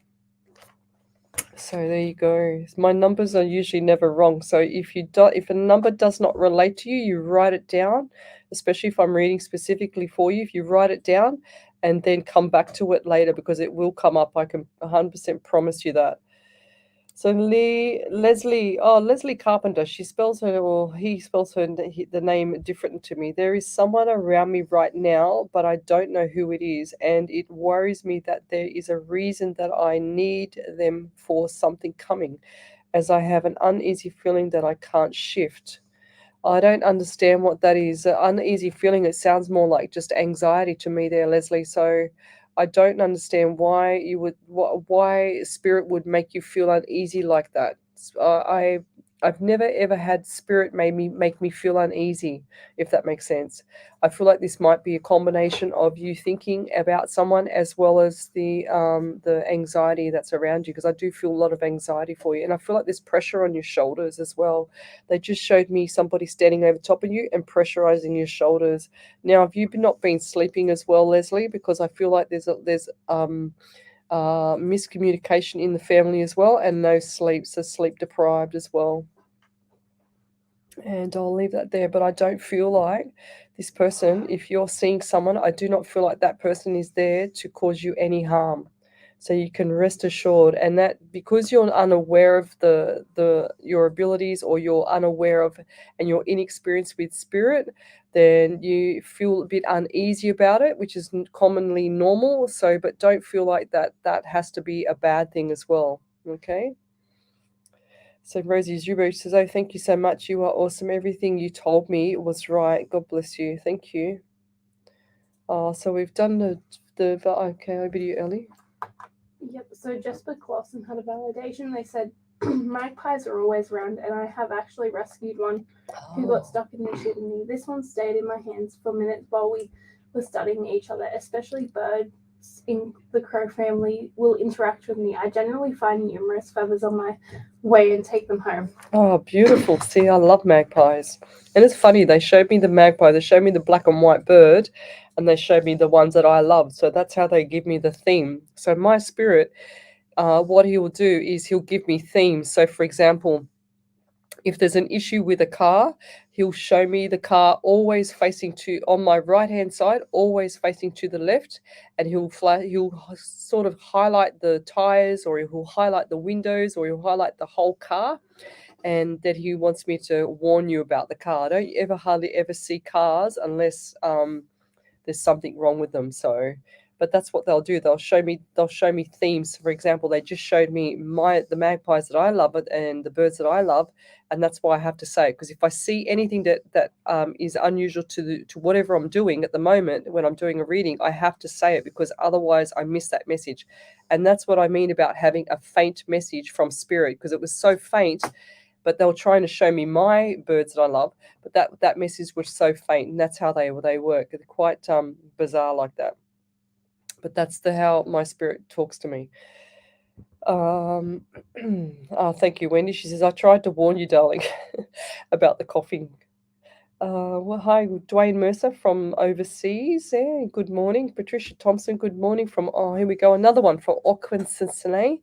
So there you go. My numbers are usually never wrong. So if a number does not relate to you, you write it down, especially if I'm reading specifically for you. If you write it down and then come back to it later, because it will come up. I can 100% promise you that. So Leslie Carpenter, she spells her, or he spells her, the name different to me. There is someone around me right now, but I don't know who it is. And it worries me that there is a reason that I need them for something coming, as I have an uneasy feeling that I can't shift. I don't understand what that is. An uneasy feeling, it sounds more like just anxiety to me there, Leslie. So I don't understand why why Spirit would make you feel uneasy like that. I've never ever had Spirit make me feel uneasy, if that makes sense. I feel like this might be a combination of you thinking about someone as well as the anxiety that's around you, because I do feel a lot of anxiety for you, and I feel like there's pressure on your shoulders as well. They just showed me somebody standing over top of you and pressurizing your shoulders. Now, have you not been sleeping as well, Leslie? Because I feel like there's miscommunication in the family as well, and no sleep, so sleep deprived as well. And I'll leave that there, but I don't feel like this person, if you're seeing someone, I do not feel like that person is there to cause you any harm. So you can rest assured, and that because you're unaware of your abilities, or you're unaware of and you're inexperienced with Spirit, then you feel a bit uneasy about it, which is commonly normal. So, but don't feel like that has to be a bad thing as well. Okay. So Rosie Zubo says, oh, thank you so much. You are awesome. Everything you told me was right. God bless you. Thank you. So we've done the okay, over to you, Ellie. Yep, so Jesper Clausen had a validation. They said, magpies are always around, and I have actually rescued one who got stuck in the chimney. This one stayed in my hands for minutes while we were studying each other, especially birds in the crow family will interact with me. I generally find numerous feathers on my way and take them home. Oh, beautiful. See, I love magpies. And it's funny, they showed me the magpie, they showed me the black and white bird, and they showed me the ones that I love. So that's how they give me the theme. So my Spirit, what he will do is he'll give me themes. So for example, If there's an issue with a car, he'll show me the car always facing to on my right hand side, always facing to the left, and he'll sort of highlight the tires, or he'll highlight the windows, or he'll highlight the whole car, and that he wants me to warn you about the car. I don't ever hardly ever see cars unless there's something wrong with them. So, but that's what they'll do. They'll show me themes. For example, they just showed me the magpies that I love and the birds that I love, and that's why I have to say it. Because if I see anything that is unusual to whatever I'm doing at the moment when I'm doing a reading, I have to say it, because otherwise I miss that message. And that's what I mean about having a faint message from spirit, because it was so faint. But they were trying to show me my birds that I love, but that message was so faint, and that's how they work. They're quite bizarre like that. But that's how my spirit talks to me. Oh, thank you, Wendy. She says, I tried to warn you, darling, about the coughing. Well, hi, Dwayne Mercer from overseas. Yeah, good morning. Patricia Thompson, good morning from, here we go, another one from Okwensene.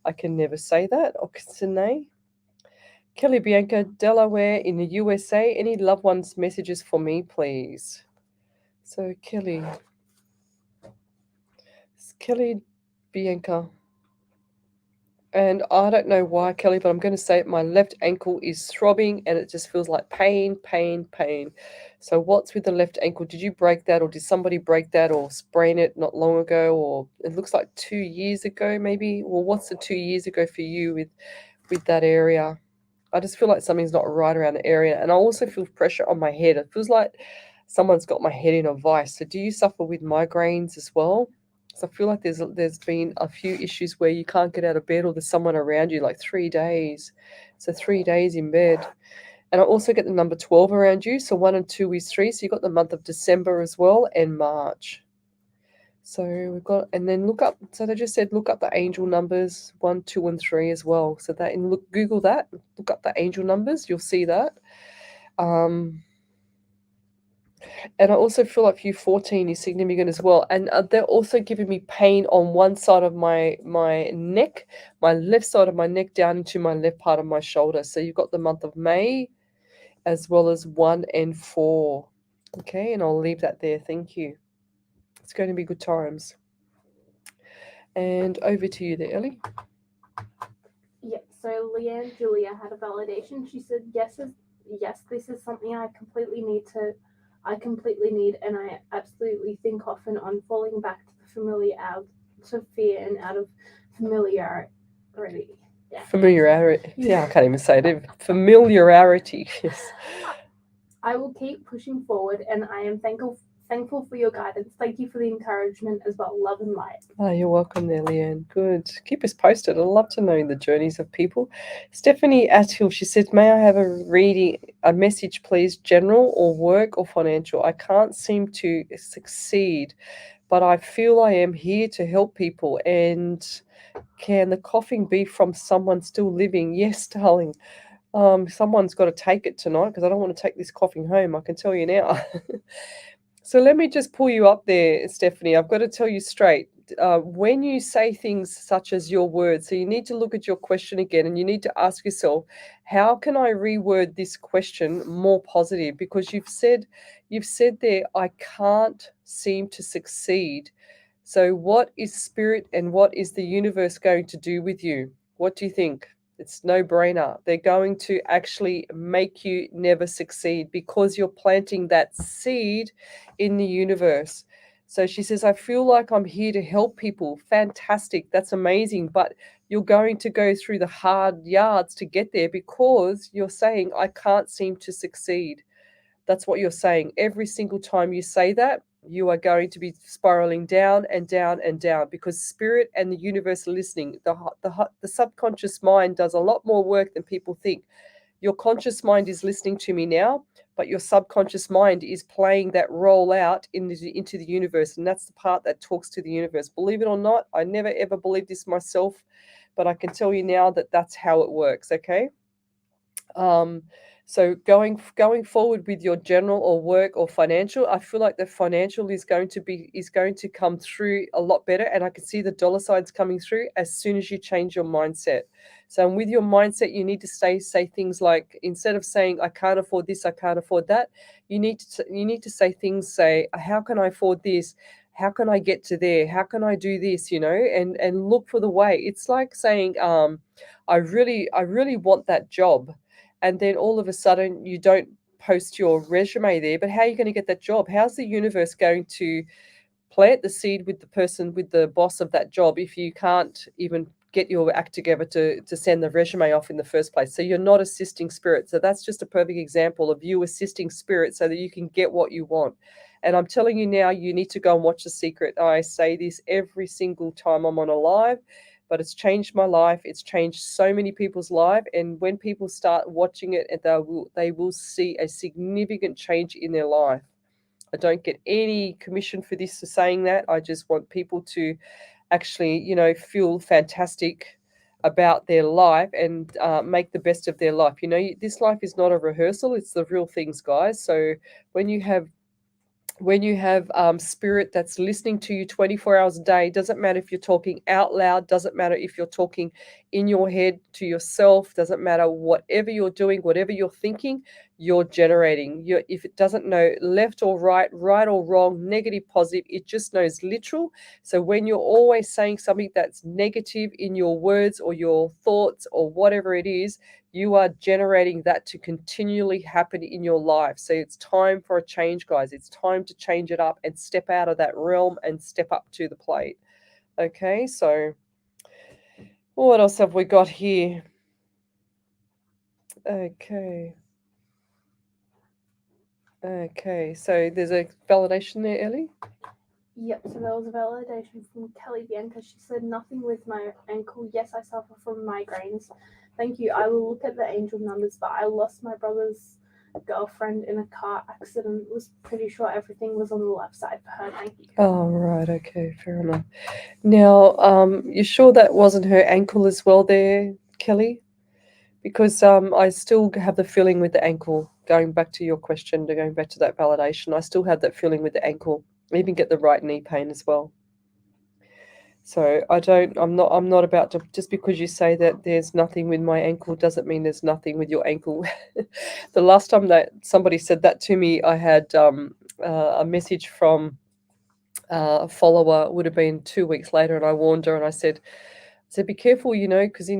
I can never say that, Okwensene. Kelly Bianca, Delaware in the USA. Any loved ones' messages for me, please? So Kelly Bianca. And I don't know why, Kelly, but I'm going to say it. My left ankle is throbbing and it just feels like pain, pain, pain. So what's with the left ankle? Did you break that, or did somebody break that or sprain it not long ago? Or it looks like 2 years ago, maybe? Well, what's the 2 years ago for you with that area? I just feel like something's not right around the area. And I also feel pressure on my head. It feels like someone's got my head in a vice. So do you suffer with migraines as well? So I feel like there's been a few issues where you can't get out of bed, or there's someone around you like 3 days. So 3 days in bed. And I also get the number 12 around you. So 1 and 2 is 3. So you've got the month of December as well, and March. So we've got, and then look up, so they just said look up the angel numbers 1, 2, and 3 as well. So that, and Google that, look up the angel numbers, you'll see that. And I also feel like for you 14 is significant as well. And they're also giving me pain on one side of my neck, my left side of my neck, down into my left part of my shoulder. So you've got the month of May as well as 1 and 4. Okay, and I'll leave that there. Thank you. It's going to be good times. And over to you there, Ellie. Yeah, so Leanne Julia had a validation. She said, yes, this is something I completely need, and I absolutely think often on falling back to the familiar, out of fear and out of familiarity. Yeah. Familiarity. Yeah, I can't even say it. Familiarity. Yes. I will keep pushing forward, and I am thankful for your guidance. Thank you for the encouragement as well. Love and light. Oh, you're welcome there, Leanne. Good. Keep us posted. I love to know the journeys of people. Stephanie Athill, she said, may I have a message, please, general or work or financial? I can't seem to succeed, but I feel I am here to help people. And can the coughing be from someone still living? Yes, darling. Someone's got to take it tonight, because I don't want to take this coughing home. I can tell you now. So let me just pull you up there, Stephanie. I've got to tell you straight. When you say things such as your words, so you need to look at your question again, and you need to ask yourself, how can I reword this question more positive? Because you've said there, I can't seem to succeed. So what is spirit and what is the universe going to do with you? What do you think? It's no brainer. They're going to actually make you never succeed, because you're planting that seed in the universe. So she says, I feel like I'm here to help people. Fantastic. That's amazing. But you're going to go through the hard yards to get there, because you're saying, I can't seem to succeed. That's what you're saying. Every single time you say that, you are going to be spiraling down and down and down, because spirit and the universe are listening. The subconscious mind does a lot more work than people think. Your conscious mind is listening to me now, but your subconscious mind is playing that role out into the universe. And that's the part that talks to the universe. Believe it or not, I never ever believed this myself, but I can tell you now that that's how it works, okay? So going forward with your general or work or financial, I feel like the financial is going to come through a lot better, and I can see the dollar signs coming through as soon as you change your mindset. So with your mindset, you need to say things like, instead of saying I can't afford this, I can't afford that, you need to say things, say, how can I afford this? How can I get to there? How can I do this? And look for the way. It's like saying, I really want that job, and then all of a sudden you don't post your resume there. But how are you going to get that job? How's the universe going to plant the seed with the person, with the boss of that job, if you can't even get your act together to send the resume off in the first place? So you're not assisting spirit. So that's just a perfect example of you assisting spirit so that you can get what you want. And I'm telling you now, you need to go and watch The Secret. I say this every single time I'm on a live, but it's changed my life. It's changed so many people's life. And when people start watching it, they will see a significant change in their life. I don't get any commission for this, for saying that. I just want people to actually, feel fantastic about their life and make the best of their life. This life is not a rehearsal. It's the real things, guys. So when you have spirit that's listening to you 24 hours a day, doesn't matter if you're talking out loud, doesn't matter if you're talking in your head to yourself, doesn't matter, whatever you're doing, whatever you're thinking, you're generating. If it doesn't know left or right or wrong, negative, positive, it just knows literal. So when you're always saying something that's negative in your words or your thoughts or whatever it is, you are generating that to continually happen in your life. So it's time for a change, guys. It's time to change it up and step out of that realm and step up to the plate. Okay, so what else have we got here? Okay, so there's a validation there, Ellie? Yep, so there was a validation from Kelly Bianca. She said, nothing with my ankle. Yes, I suffer from migraines. Thank you. I will look at the angel numbers, but I lost my brother's girlfriend in a car accident. Was pretty sure everything was on the left side for her. Thank you. Oh, right. Okay, fair enough. Now, you sure that wasn't her ankle as well there, Kelly? Because I still have the feeling with the ankle, going back to your question, going back to that validation, I still have that feeling with the ankle. I even get the right knee pain as well. So I'm not about to, just because you say that there's nothing with my ankle doesn't mean there's nothing with your ankle. The last time that somebody said that to me, I had a message from a follower, would have been 2 weeks later, and I warned her and I said, be careful, because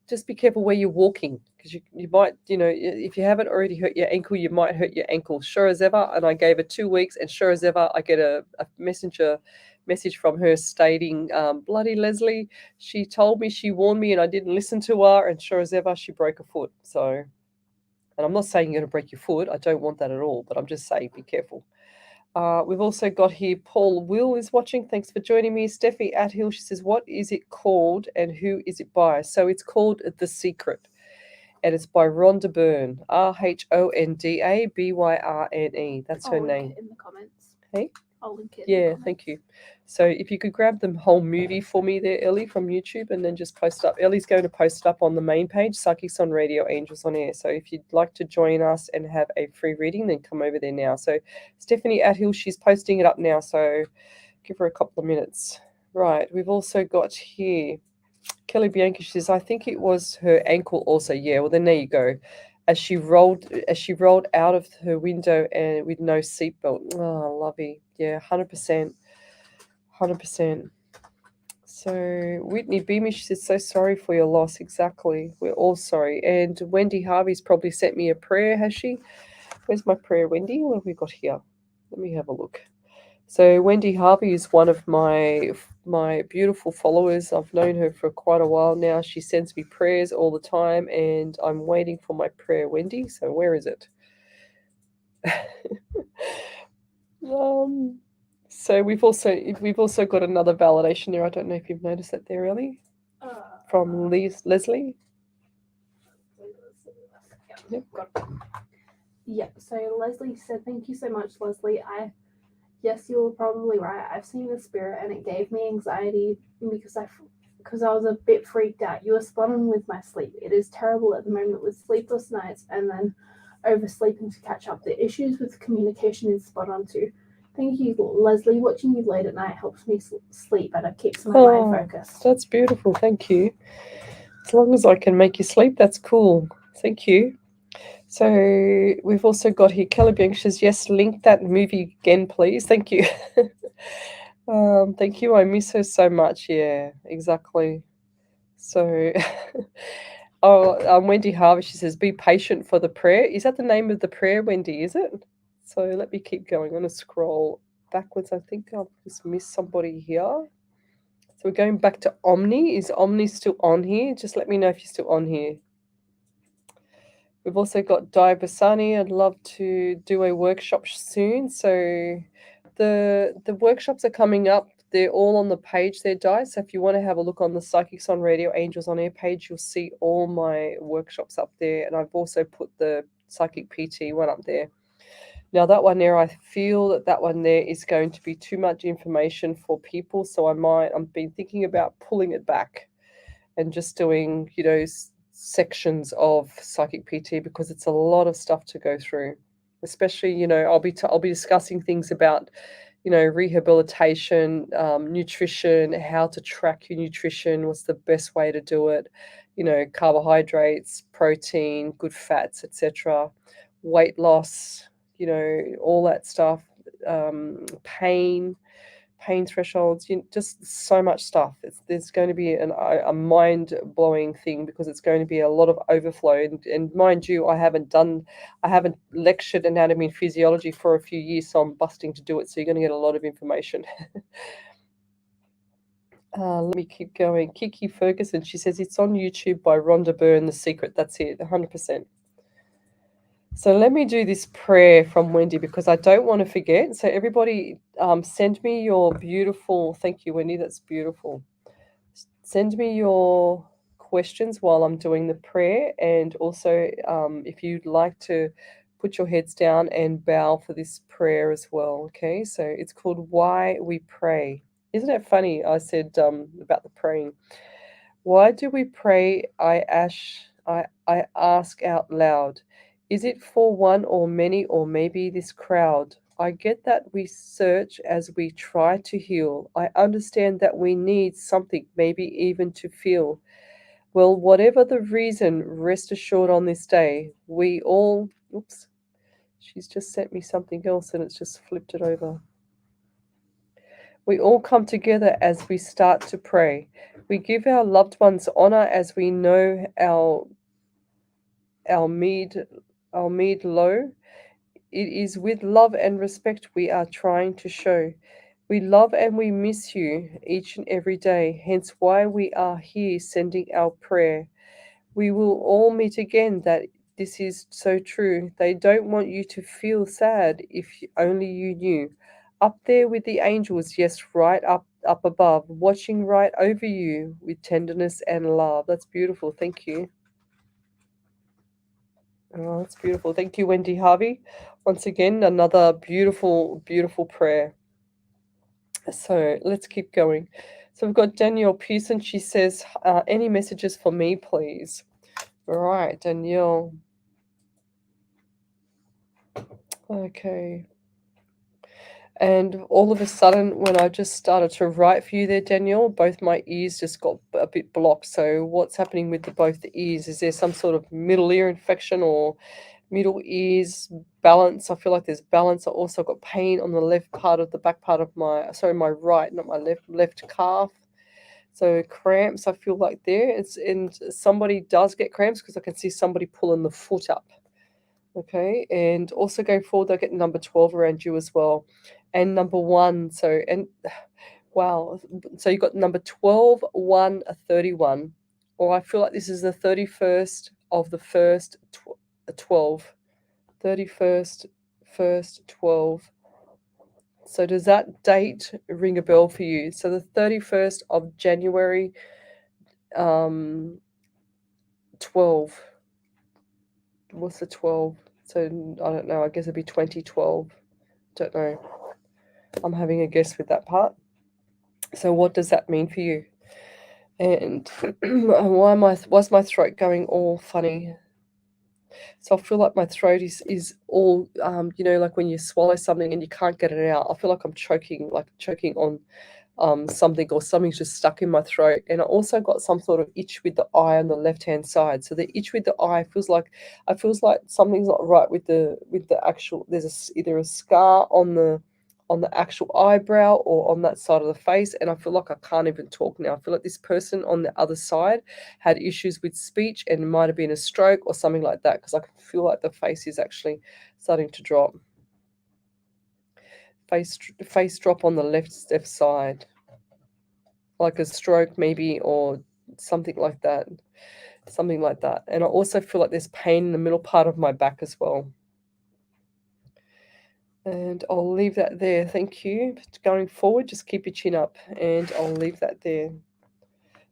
just be careful where you're walking, because you might, if you haven't already hurt your ankle, you might hurt your ankle. Sure as ever. And I gave her 2 weeks, and sure as ever, I get a message from her stating, bloody Lesley, she told me, she warned me, and I didn't listen to her, and sure as ever, she broke a foot. So, and I'm not saying you're going to break your foot. I don't want that at all, but I'm just saying be careful. We've also got here, Paul Will is watching. Thanks for joining me. Steffi Athill, she says, what is it called and who is it by? So it's called The Secret, and it's by Rhonda Byrne, RHONDA That's her name. Link it in the comments. Hey? I'll link it. Yeah, thank you. So if you could grab the whole movie for me there, Ellie, from YouTube, and then just post it up. Ellie's going to post it up on the main page, Psychics on Radio, Angels on Air. So if you'd like to join us and have a free reading, then come over there now. So Stephanie Athill, she's posting it up now, so give her a couple of minutes. Right, we've also got here Kelly Bianca. She says, I think it was her ankle also. Yeah, well then there you go. As she rolled out of her window and with no seatbelt. Oh, lovey. Yeah, 100%. 100%. So Whitney Beamish says, so sorry for your loss. Exactly. We're all sorry. And Wendy Harvey's probably sent me a prayer, has she? Where's my prayer, Wendy? What have we got here? Let me have a look. So Wendy Harvey is one of my beautiful followers. I've known her for quite a while now. She sends me prayers all the time, and I'm waiting for my prayer, Wendy. So where is it? So we've also got another validation there. I don't know if you've noticed that there, Ellie, from Lesley. Yep. Yeah, so Leslie said, thank you so much, Lesley. Yes, you were probably right. I've seen a spirit and it gave me anxiety because I because I was a bit freaked out. You were spot on with my sleep. It is terrible at the moment with sleepless nights and then oversleeping to catch up. The issues with communication is spot on too. Thank you, Leslie. Watching you late at night helps me sleep better, keeps my mind focused. That's beautiful. Thank you. As long as I can make you sleep, that's cool. Thank you. So we've also got here Kelly Bianchi says, yes, link that movie again, please. Thank you. Thank you. I miss her so much. Yeah, exactly. So, Wendy Harvey, she says, be patient for the prayer. Is that the name of the prayer, Wendy? Is it? So let me keep going. I'm going to scroll backwards. I think I've just missed somebody here. So we're going back to Omni. Is Omni still on here? Just let me know if you're still on here. We've also got Di Basani. I'd love to do a workshop soon. So the workshops are coming up. They're all on the page there, Di. So if you want to have a look on the Psychics on Radio Angels on Air page, you'll see all my workshops up there. And I've also put the Psychic PT one up there. Now that one there, I feel that one there is going to be too much information for people. So I've been thinking about pulling it back and just doing, sections of Psychic PT, because it's a lot of stuff to go through. Especially, I'll be discussing things about, rehabilitation, nutrition, how to track your nutrition, what's the best way to do it, carbohydrates, protein, good fats, etc., weight loss, all that stuff, pain thresholds, just so much stuff. There's going to be a mind-blowing thing, because it's going to be a lot of overflow. And mind you, I haven't lectured anatomy and physiology for a few years, so I'm busting to do it. So you're going to get a lot of information. Let me keep going. Kiki Ferguson, she says it's on YouTube by Rhonda Byrne, The Secret. That's it, 100%. So let me do this prayer from Wendy, because I don't want to forget. So everybody, send me your beautiful, thank you, Wendy, that's beautiful. Send me your questions while I'm doing the prayer. And also, if you'd like to put your heads down and bow for this prayer as well. Okay, so it's called Why We Pray. Isn't it funny? I said about the praying. Why do we pray? I ask out loud. Is it for one or many or maybe this crowd? I get that we search as we try to heal. I understand that we need something, maybe even to feel. Well, whatever the reason, rest assured on this day, we all... Oops. She's just sent me something else and it's just flipped it over. We all come together as we start to pray. We give our loved ones honor as we know our meed low. It is with love and respect we are trying to show. We love and we miss you each and every day, hence why we are here sending our prayer. We will all meet again, that this is so true. They don't want you to feel sad, if only you knew. Up there with the angels, yes, right up above, watching right over you with tenderness and love. That's beautiful. Thank you. Oh, that's beautiful. Thank you, Wendy Harvey. Once again, another beautiful, beautiful prayer. So let's keep going. So we've got Danielle Pearson. She says, any messages for me, please? All right, Danielle. Okay. And all of a sudden, when I just started to write for you there, Danielle, both my ears just got a bit blocked. So what's happening with both the ears? Is there some sort of middle ear infection or middle ears balance? I feel like there's balance. I also got pain on the left part of the back part of my right, not my left calf. So cramps, I feel like there. And somebody does get cramps because I can see somebody pulling the foot up. Okay, and also going forward, I get number 12 around you as well, and number 1. So, and wow, so you got number 12, 1, 31, or I feel like this is the 31st of the first 12, 31st, first 12. So does that date ring a bell for you? So the 31st of January, 12. What's the 12? So I don't know. I guess it'd be 2012. Don't know. I'm having a guess with that part. So what does that mean for you? And why's my throat going all funny? So I feel like my throat is all like when you swallow something and you can't get it out. I feel like I'm choking on something, or something's just stuck in my throat. And I also got some sort of itch with the eye on the left hand side. So the itch with the eye feels like something's not right with the actual. There's either a scar on the actual eyebrow or on that side of the face, and I feel like I can't even talk now. I feel like this person on the other side had issues with speech, and it might have been a stroke or something like that, because I can feel like the face is actually starting to drop. Face drop on the left side, like a stroke maybe, or something like that. And I also feel like there's pain in the middle part of my back as well. And I'll leave that there. Thank you. Going forward, just keep your chin up, and I'll leave that there.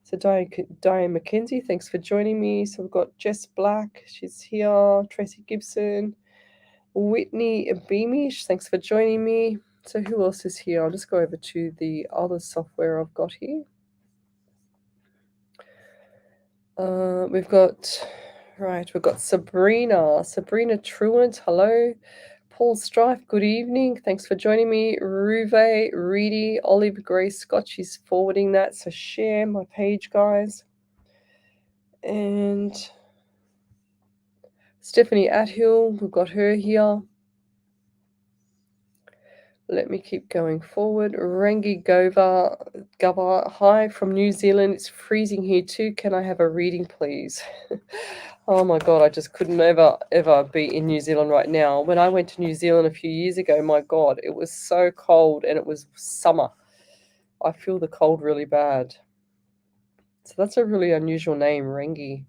So Diane McKenzie, thanks for joining me. So we've got Jess Black, she's here. Tracy Gibson, Whitney Beamish, thanks for joining me. So who else is here? I'll just go over to the other software I've got here. We've got Sabrina Truant, hello. Paul Strife, good evening. Thanks for joining me. Ruve, Reedy, Olive Grace Scott, she's forwarding that. So share my page, guys. And Stephanie Athill, we've got her here. Let me keep going forward. Rangi Gaba, hi from New Zealand. It's freezing here too. Can I have a reading, please? Oh my God, I just couldn't ever be in New Zealand right now. When I went to New Zealand a few years ago, my God, it was so cold, and it was summer. I feel the cold really bad. So that's a really unusual name, Rangi.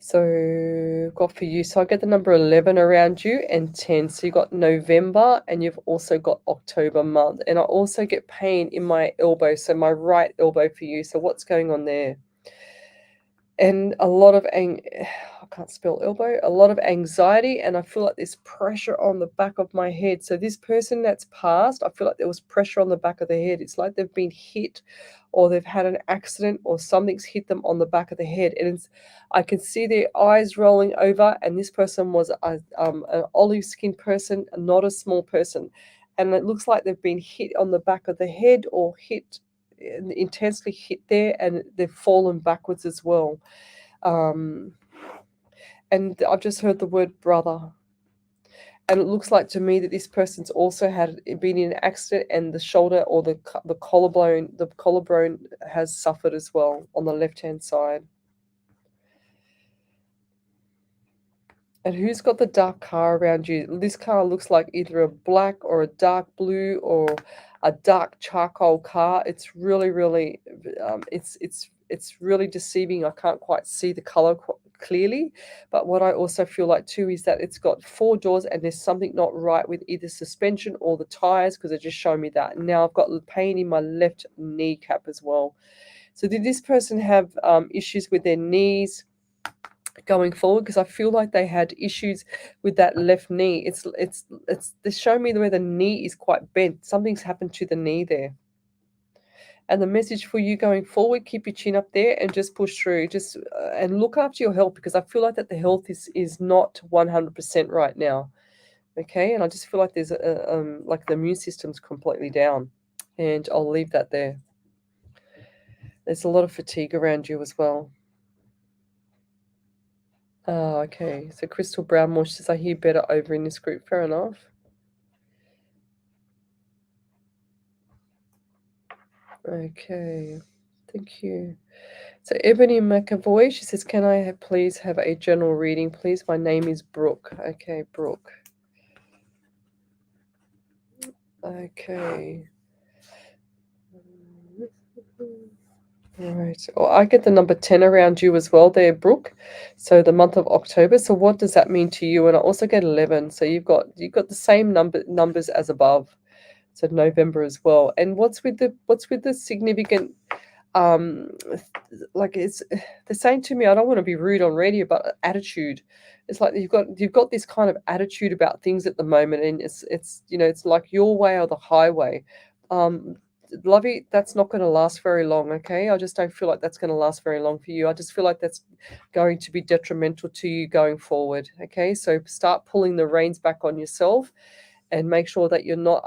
So got for you. So I get the number 11 around you, and 10. So you got November, and you've also got October month. And I also get pain in my elbow, so my right elbow for you. So what's going on there? And a lot of I can't spell elbow. A lot of anxiety, and I feel like there's pressure on the back of my head. So this person that's passed, I feel like there was pressure on the back of the head. It's like they've been hit, or they've had an accident, or something's hit them on the back of the head. And I can see their eyes rolling over. And this person was an olive skin person, not a small person, and it looks like they've been hit on the back of the head, or intensely hit there, and they've fallen backwards as well. And I've just heard the word brother, and it looks like to me that this person's also been in an accident, and the shoulder, or the collarbone has suffered as well on the left hand side. And who's got the dark car around you? This car looks like either a black or a dark blue or a dark charcoal car. It's really, really, it's really deceiving. I can't quite see the color clearly. But what I also feel like too is that it's got 4 doors, and there's something not right with either suspension or the tires, because they're just showing me that. And now I've got pain in my left kneecap as well. So did this person have issues with their knees going forward? Because I feel like they had issues with that left knee. They show me where the knee is quite bent. Something's happened to the knee there. And the message for you going forward, keep your chin up there and just push through. And look after your health, because I feel like that the health is not 100% right now. Okay, and I just feel like there's like the immune system's completely down. And I'll leave that there. There's a lot of fatigue around you as well. Oh, okay. So Crystal Brownmore says, I hear better over in this group. Fair enough. Okay. Thank you. So Ebony McAvoy, she says, can I please have a general reading, please? My name is Brooke. Okay, Brooke. Okay. All right. Well, I get the number 10 around you as well there, Brooke. So the month of October. So what does that mean to you? And I also get 11. So you've got the same numbers as above. So November as well. And what's with the significant like they're saying to me, I don't want to be rude on radio, but attitude. It's like you've got this kind of attitude about things at the moment, and it's like your way or the highway. Lovey, that's not going to last very long, okay? I just don't feel like that's going to last very long for you. I just feel like that's going to be detrimental to you going forward, okay? So start pulling the reins back on yourself and make sure that you're not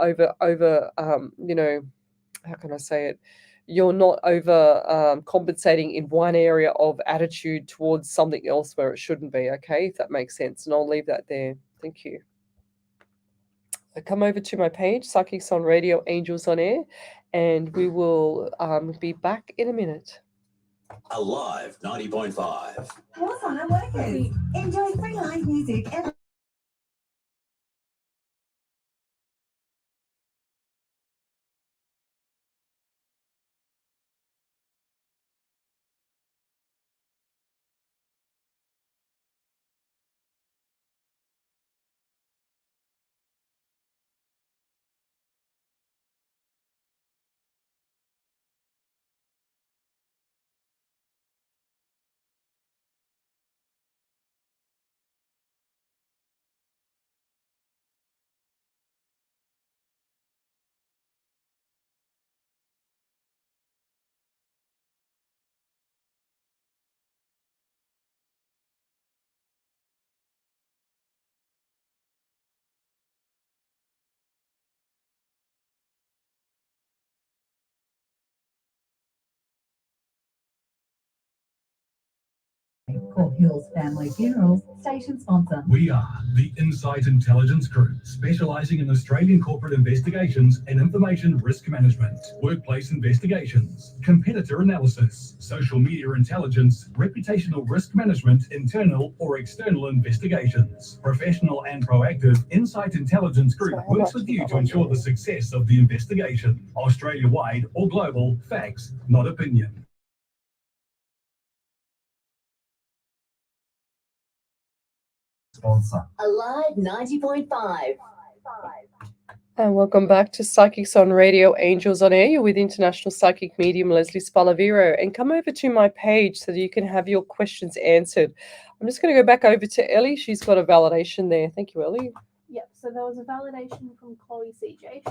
how can I say it? You're not over compensating in one area of attitude towards something else where it shouldn't be, okay? If that makes sense. And I'll leave that there. Thank you. Come over to my page, Psychics on Radio, Angels on Air, and we will be back in a minute. Alive 90.5. Hillside Workers. Enjoy free live music every Court Hills Family Funerals, station sponsor. We are the Insight Intelligence Group, specialising in Australian corporate investigations and information risk management, workplace investigations, competitor analysis, social media intelligence, reputational risk management, internal or external investigations. Professional and proactive Insight Intelligence Group works with you to ensure the success of the investigation. Australia-wide or global, facts, not opinion. Sponsor. Alive 90.5. And welcome back to Psychics on Radio, Angels on Air. You're with International Psychic Medium Lesley Spaliviero. And come over to my page so that you can have your questions answered. I'm just going to go back over to Ellie. She's got a validation there. Thank you, Ellie. Yep, so there was a validation from Chloe CJ.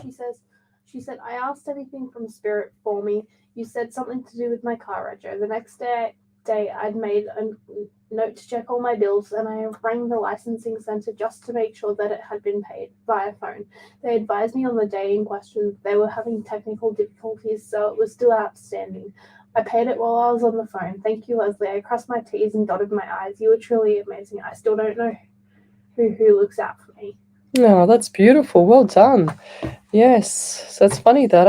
She said, I asked anything from Spirit for me. You said something to do with my car rego. The next day I'd made a note to check all my bills, and I rang the licensing centre just to make sure that it had been paid via phone. They advised me on the day in question they were having technical difficulties, so it was still outstanding. I paid it while I was on the phone. Thank you, Lesley. I crossed my T's and dotted my I's. You were truly amazing. I still don't know who looks out for me. Oh, that's beautiful. Well done. Yes. So it's funny that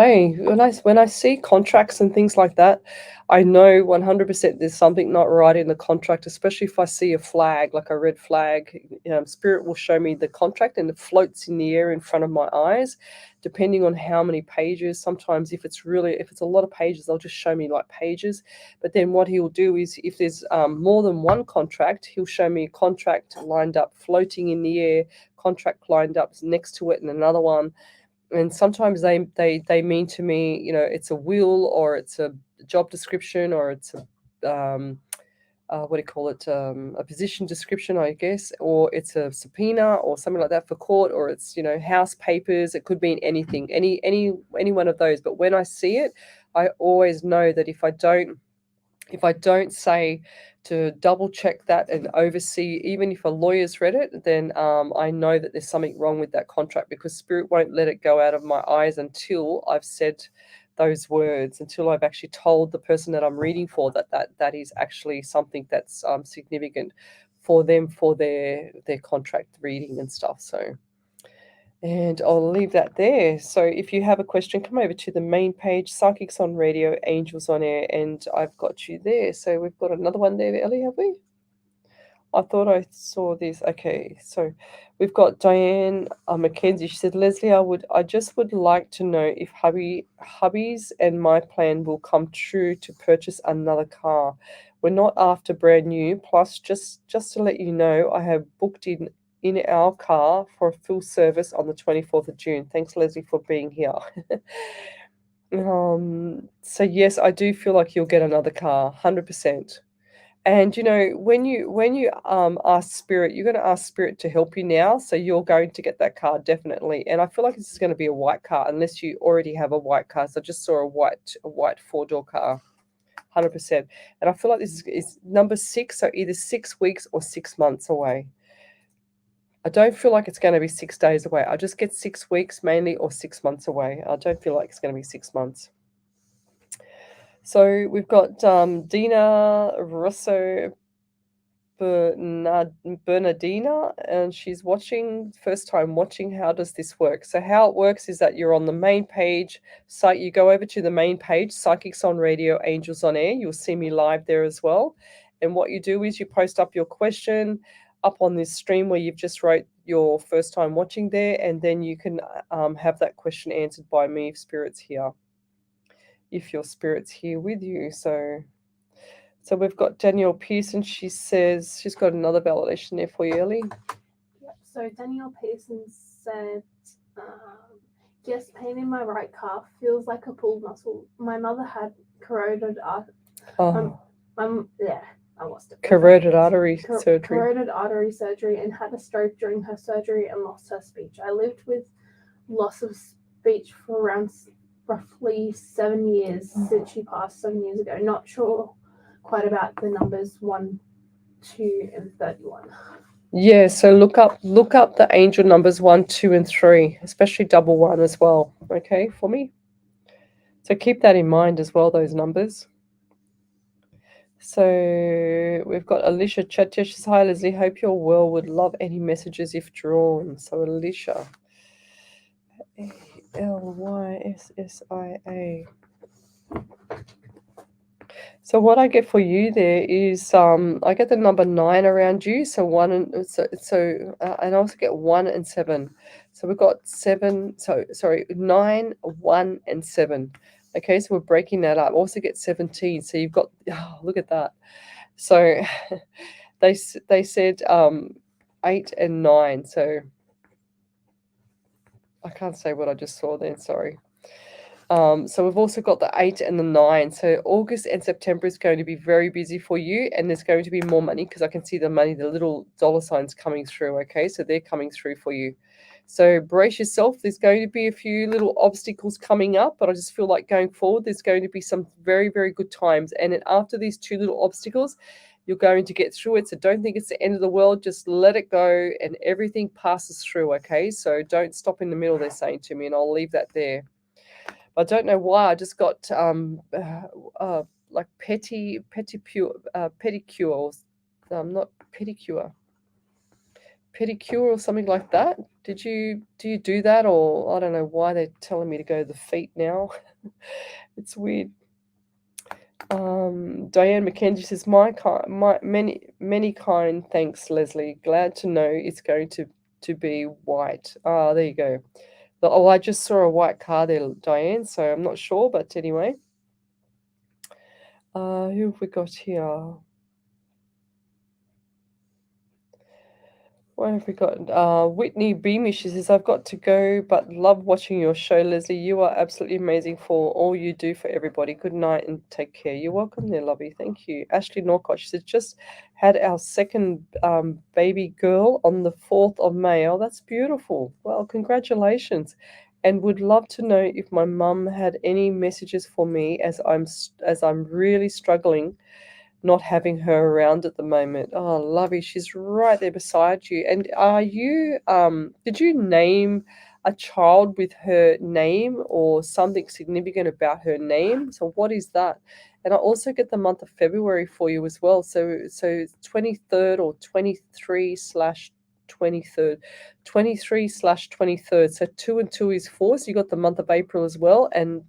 when I see contracts and things like that, I know 100% there's something not right in the contract, especially if I see a flag, like a red flag. Spirit will show me the contract and it floats in the air in front of my eyes, depending on how many pages. Sometimes if it's a lot of pages, they'll just show me like pages. But then what he'll do is if there's more than one contract, he'll show me a contract lined up, floating in the air, contract lined up next to it and another one. And sometimes they mean to me, it's a will or it's a job description or it's a a position description, I guess, or it's a subpoena or something like that for court, or it's house papers. It could mean anything, any one of those. But when I see it, I always know that if I don't say to double check that and oversee, even if a lawyer's read it, then I know that there's something wrong with that contract, because Spirit won't let it go out of my eyes until I've said those words, until I've actually told the person that I'm reading for that is actually something that's significant for them for their contract reading and stuff. So. And I'll leave that there. So if you have a question, come over to the main page, Psychics on Radio, Angels on Air, and I've got you there. So we've got another one there, Ellie, have we? I thought I saw this. Okay, so we've got Diane Mackenzie. She said, Lesley, I just would like to know if hubby's and my plan will come true to purchase another car. We're not after brand new. Plus, just to let you know, I have booked in our car for a full service on the 24th of June. Thanks, Lesley, for being here. So yes, I do feel like you'll get another car, 100%. And you know, when you ask spirit, you're going to ask spirit to help you now. So you're going to get that card definitely. And I feel like this is going to be a white car, unless you already have a white car. So I just saw a white 4-door car, 100%. And I feel like this is number 6, so either 6 weeks or 6 months away. I don't feel like it's going to be 6 days away. I just get 6 weeks mainly, or 6 months away. I don't feel like it's going to be 6 months. So we've got Dina Rosso Bernardina, and she's watching, first time watching. How does this work? So how it works is that you're on the main page. You go over to the main page, Psychics on Radio, Angels on Air. You'll see me live there as well. And what you do is you post up your question up on this stream where you've just wrote your first time watching there, and then you can have that question answered by me if spirit's here, if your spirit's here with you. So we've got Danielle Pearson. She says she's got another validation there for you, Ellie. Yep. So Danielle Pearson said, yes, pain in my right calf, feels like a pulled muscle. My mother had corroded artery. I lost it. Corroded artery surgery. Corroded artery surgery, and had a stroke during her surgery and lost her speech. I lived with loss of speech for around roughly 7 years since she passed 7 years ago. Not sure quite about the numbers 1, 2, and 31. Yeah, so look up the angel numbers 1, 2, and 3, especially double 1 as well. Okay, for me. So keep that in mind as well, those numbers. So we've got Alicia Chatya. She says, hi Lesley, hope you're well. Would love any messages if drawn. So Alicia, Lyssa. So what I get for you there is I get the number 9 around you. So 1 and and I also get 1 and 7. So we've got 7. So sorry, 9, 1, and 7. Okay, so we're breaking that up. Also get 17. So you've got, look at that. So they said 8 and 9. So I can't say what I just saw then. Sorry. So we've also got the 8 and the 9. So August and September is going to be very busy for you, and there's going to be more money because I can see the money, the little dollar signs coming through. Okay, so they're coming through for you. So brace yourself. There's going to be a few little obstacles coming up, but I just feel like going forward, there's going to be some very, very good times. And then after these 2 little obstacles, you're going to get through it. So don't think it's the end of the world. Just let it go and everything passes through. Okay, so don't stop in the middle, they're saying to me, and I'll leave that there. I don't know why. I just got like pedicure, not pedicure, pedicure or something like that. Do you do that, or I don't know why they're telling me to go to the feet now. It's weird. Diane McKenzie says, many kind thanks, Lesley. Glad to know it's going to be white. There you go. Oh, I just saw a white car there, Diane, so I'm not sure, but anyway. Who have we got here? What have we got? Whitney Beamish, she says, I've got to go, but love watching your show, Lesley. You are absolutely amazing for all you do for everybody. Good night and take care. You're welcome there, lovey. Thank you. Ashley Norcott, she says, just had our second baby girl on the 4th of May. Oh, that's beautiful. Well, congratulations. And would love to know if my mum had any messages for me as I'm really struggling not having her around at the moment. Oh, lovey, she's right there beside you. And are you did you name a child with her name or something significant about her name? So what is that? And I also get the month of February for you as well. So 23rd or 23/23rd. 23/23rd. So 2 and 2 is 4. So you got the month of April as well, and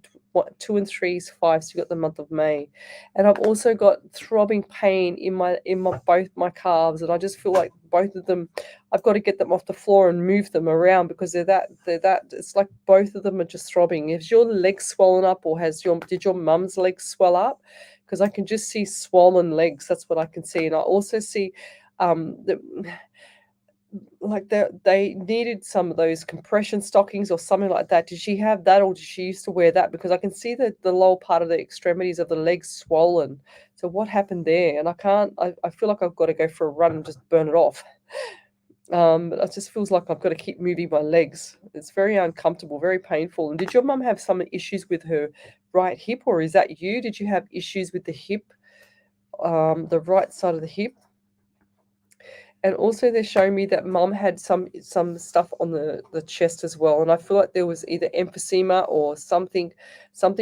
2 and 3 is 5. So you got the month of May. And I've also got throbbing pain in both my calves, and I just feel like both of them, I've got to get them off the floor and move them around because they're that it's like both of them are just throbbing. Is your leg swollen up, or did your mum's legs swell up? Because I can just see swollen legs. That's what I can see. And I also see like they needed some of those compression stockings or something like that. Did she have that, or did she used to wear that? Because I can see the lower part of the extremities of the legs swollen. So what happened there? And I feel like I've got to go for a run and just burn it off. But it just feels like I've got to keep moving my legs. It's very uncomfortable, very painful. And did your mum have some issues with her right hip, or is that you? Did you have issues with the hip, the right side of the hip? And also they're showing me that mum had some stuff on the chest as well. And I feel like there was either emphysema or something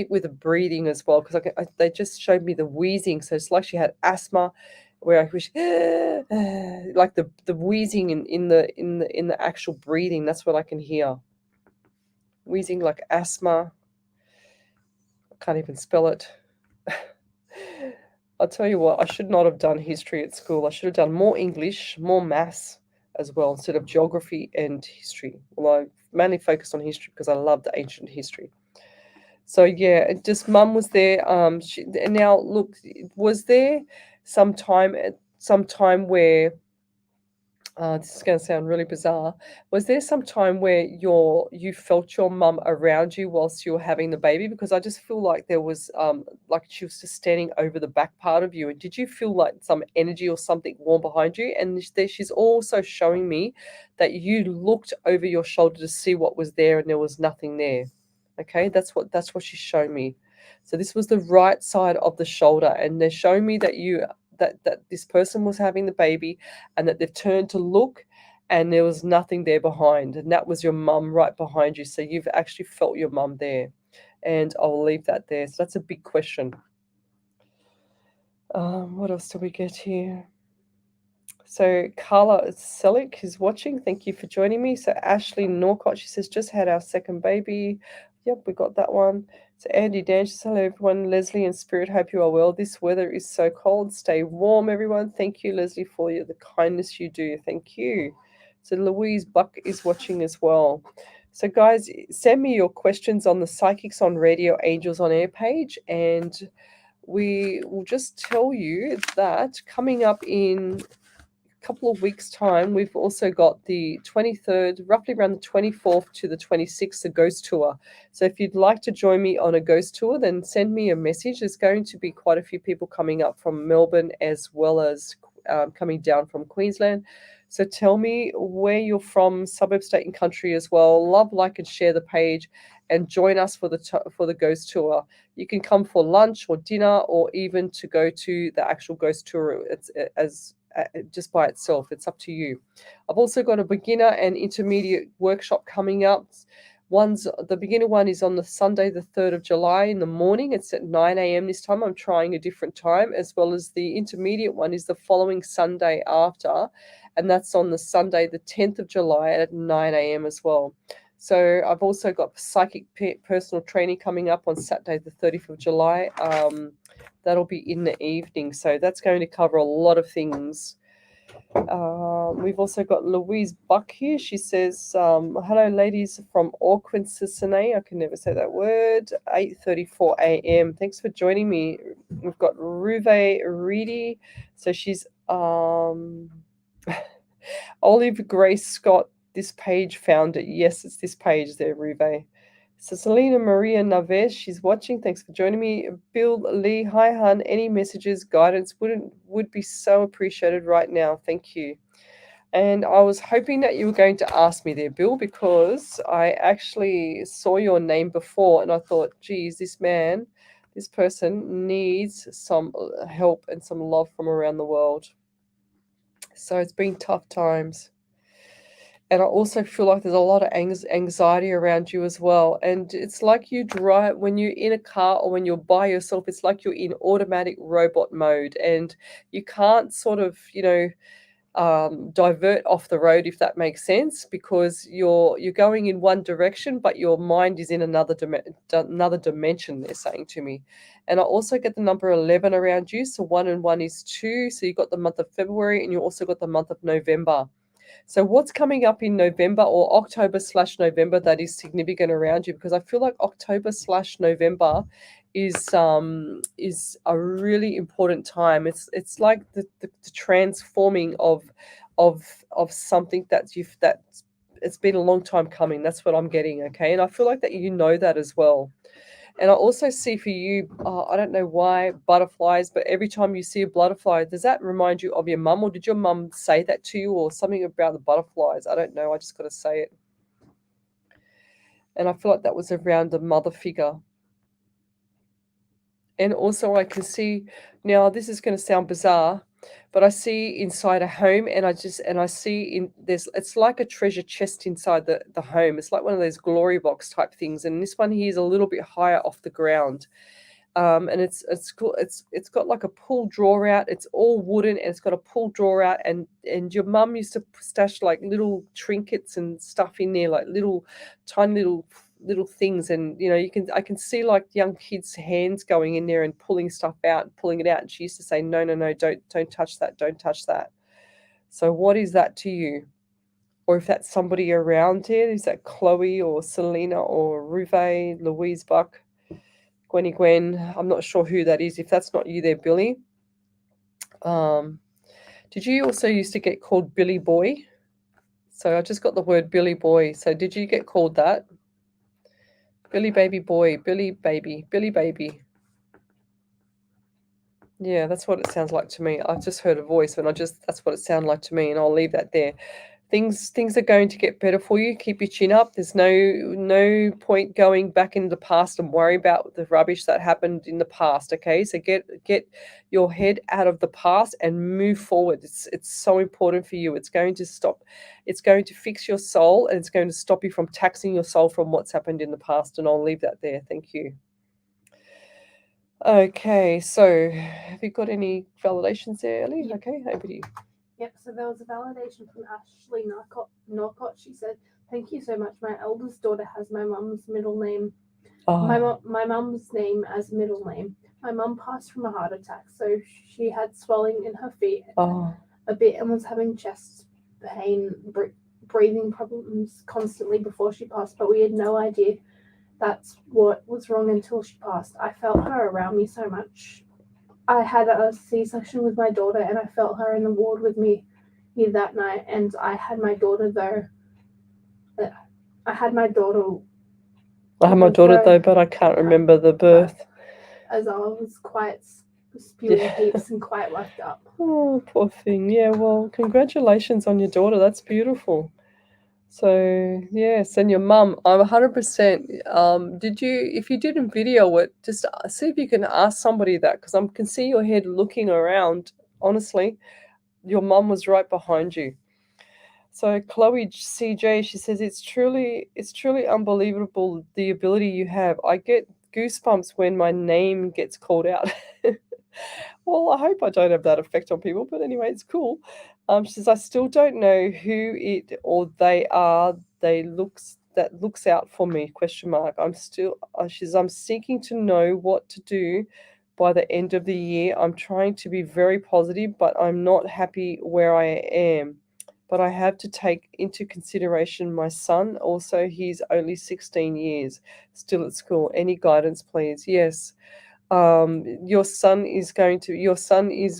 with the breathing as well. Because they just showed me the wheezing. So it's like she had asthma, where I wish like the wheezing in the actual breathing. That's what I can hear. Wheezing like asthma. I can't even spell it. I'll tell you what, I should not have done history at school. I should have done more English, more maths as well, instead of geography and history. Well, I mainly focused on history because I loved the ancient history. So yeah, just mum was there. And now look, was there some time where this is going to sound really bizarre. Was there some time where you felt your mum around you whilst you were having the baby? Because I just feel like there was like she was just standing over the back part of you. And did you feel like some energy or something warm behind you? And she's also showing me that you looked over your shoulder to see what was there, and there was nothing there. Okay, that's what she's showing me. So this was the right side of the shoulder, and they're showing me that that this person was having the baby, and that they've turned to look, and there was nothing there behind, and that was your mum right behind you. So you've actually felt your mum there, and I'll leave that there. So that's a big question. What else do we get here? So Carla Selick is watching. Thank you for joining me. So Ashley Norcott, she says, just had our second baby. Yep, we got that one. So Andy Dan says, hello everyone. Leslie and Spirit, hope you are well. This weather is so cold. Stay warm, everyone. Thank you, Leslie, for the kindness you do. Thank you. So Louise Buck is watching as well. So guys, send me your questions on the Psychics on Radio Angels on Air page, and we will just tell you that coming up in couple of weeks' time, we've also got the 23rd, roughly around the 24th to the 26th, a ghost tour. So if you'd like to join me on a ghost tour, then send me a message. There's going to be quite a few people coming up from Melbourne as well as coming down from Queensland. So tell me where you're from, suburb, state, and country as well. Love, like, and share the page, and join us for the ghost tour. You can come for lunch or dinner, or even to go to the actual ghost tour just by itself. It's up to you. I've also got a beginner and intermediate workshop coming up. The beginner one is on the Sunday, the 3rd of July in the morning. It's at 9 a.m. this time. I'm trying a different time, as well as the intermediate one is the following Sunday after, and that's on the Sunday, the 10th of July at 9 a.m. as well. So I've also got psychic personal training coming up on Saturday, the 30th of July. That'll be in the evening. So that's going to cover a lot of things. We've also got Louise Buck here. She says, hello, ladies from Auckland, Sicily. I can never say that word. 8:34 a.m. Thanks for joining me. We've got Ruve Reedy. So she's Olive Grace Scott. This page found it. Yes, it's this page there, Ruve. So Selena Maria Naves, she's watching. Thanks for joining me. Bill Lee, hi, hun. Any messages, guidance would be so appreciated right now. Thank you. And I was hoping that you were going to ask me there, Bill, because I actually saw your name before, and I thought, geez, this person needs some help and some love from around the world. So it's been tough times. And I also feel like there's a lot of anxiety around you as well. And it's like you drive, when you're in a car or when you're by yourself, it's like you're in automatic robot mode, and you can't sort of, divert off the road, if that makes sense, because you're going in one direction, but your mind is in another dimension, they're saying to me. And I also get the number 11 around you. So 1 and 1 is 2. So you've got the month of February, and you also got the month of November. So what's coming up in November or October/November that is significant around you? Because I feel like October/November is a really important time. It's like the transforming of of something that it's been a long time coming. That's what I'm getting, okay? And I feel like that you know that as well. And I also see for you, I don't know why, butterflies, but every time you see a butterfly, does that remind you of your mum, or did your mum say that to you, or something about the butterflies? I don't know. I just got to say it. And I feel like that was around a mother figure. And also I can see, now this is going to sound bizarre, but I see inside a home, and I see it's like a treasure chest inside the home. It's like one of those glory box type things. And this one here is a little bit higher off the ground. And it's cool. It's got like a pull drawer out. It's all wooden, and it's got a pull drawer out. And your mum used to stash like little trinkets and stuff in there, like tiny little things. And I can see like young kids' hands going in there and pulling stuff out and pulling it out. And she used to say, no, don't touch that, don't touch that. So what is that to you? Or if that's somebody around here, is that Chloe or Selena or Ruve, Louise Buck? Gwen, I'm not sure who that is. If that's not you there, Billy. Did you also used to get called Billy Boy? So I just got the word Billy Boy. So did you get called that? Billy Baby Boy, Billy Baby, Billy Baby. Yeah, that's what it sounds like to me. I've just heard a voice, and that's what it sounded like to me, and I'll leave that there. Things are going to get better for you. Keep your chin up. There's no point going back in the past and worry about the rubbish that happened in the past. Okay, so get your head out of the past and move forward. It's so important for you. It's going to stop. It's going to fix your soul, and it's going to stop you from taxing your soul from what's happened in the past. And I'll leave that there. Thank you. Okay, so have you got any validations there, Ellie? Yep. Okay, over to you. Yep, so there was a validation from Ashley Norcott. She said, "Thank you so much. My eldest daughter has my mum's middle name. Oh, My mum's name as middle name. My mum passed from a heart attack, so she had swelling in her feet oh, a bit and was having chest pain, breathing problems constantly before she passed, but we had no idea that's what was wrong until she passed. I felt her around me so much. I had a C-section with my daughter, and I felt her in the ward with me that night. And I had my daughter though. I had my daughter. I have my daughter though, but I can't remember the birth. As I was quite spewing Yeah. heaps and quite worked up. Oh, poor thing. Yeah, well, congratulations on your daughter. That's beautiful. So, yes, and your mum, I'm 100%. If you didn't video it, just see if you can ask somebody that, because I can see your head looking around. Honestly, your mum was right behind you. So Chloe CJ, she says it's truly unbelievable the ability you have. I get goosebumps when my name gets called out. Well, I hope I don't have that effect on people, but anyway, it's cool. She says I still don't know who it or they are. That looks out for me? Question mark. I'm still. She says I'm seeking to know what to do by the end of the year. I'm trying to be very positive, but I'm not happy where I am. But I have to take into consideration my son. Also, he's only 16 years, still at school. Any guidance, please? Yes. Your son is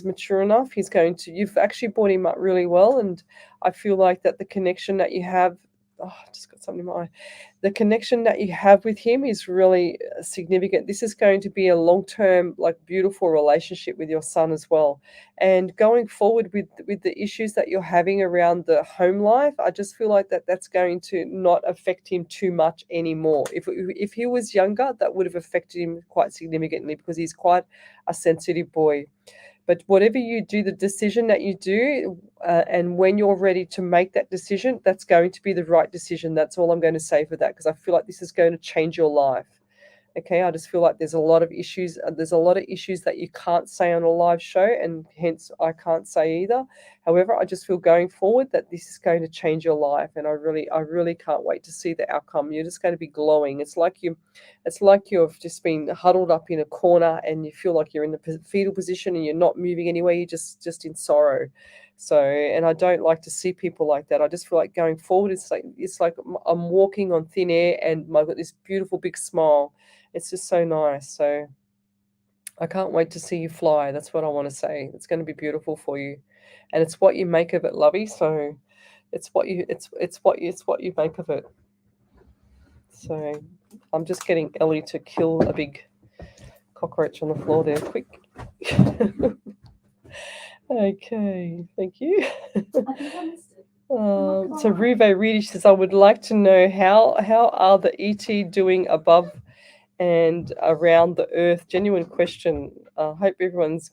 mature enough. You've actually brought him up really well. And I feel like that the connection that you have, I just got something in my eye. The connection that you have with him is really significant. This is going to be a long-term, like, beautiful relationship with your son as well. And going forward with the issues that you're having around the home life, I just feel like that's going to not affect him too much anymore. If he was younger, that would have affected him quite significantly, because he's quite a sensitive boy. But whatever you do, the decision that you do, and when you're ready to make that decision, that's going to be the right decision. That's all I'm going to say for that, because I feel like this is going to change your life. Okay, I just feel like there's a lot of issues. There's a lot of issues that you can't say on a live show, and hence I can't say either. However, I just feel going forward that this is going to change your life, and I really can't wait to see the outcome. You're just going to be glowing. It's like you've just been huddled up in a corner, and you feel like you're in the fetal position, and you're not moving anywhere. You're just in sorrow. So, and I don't like to see people like that. I just feel like going forward, it's like I'm walking on thin air, and I've got this beautiful big smile. It's just so nice. So I can't wait to see you fly. That's what I want to say. It's going to be beautiful for you. and it's what you make of it, lovey. So it's what you make of it. So I'm just getting Ellie to kill a big cockroach on the floor there, quick. Okay, thank you. I think I missed it. So Ruve Reedy says, I would like to know how are the ET doing above and around the Earth? Genuine question. I hope everyone's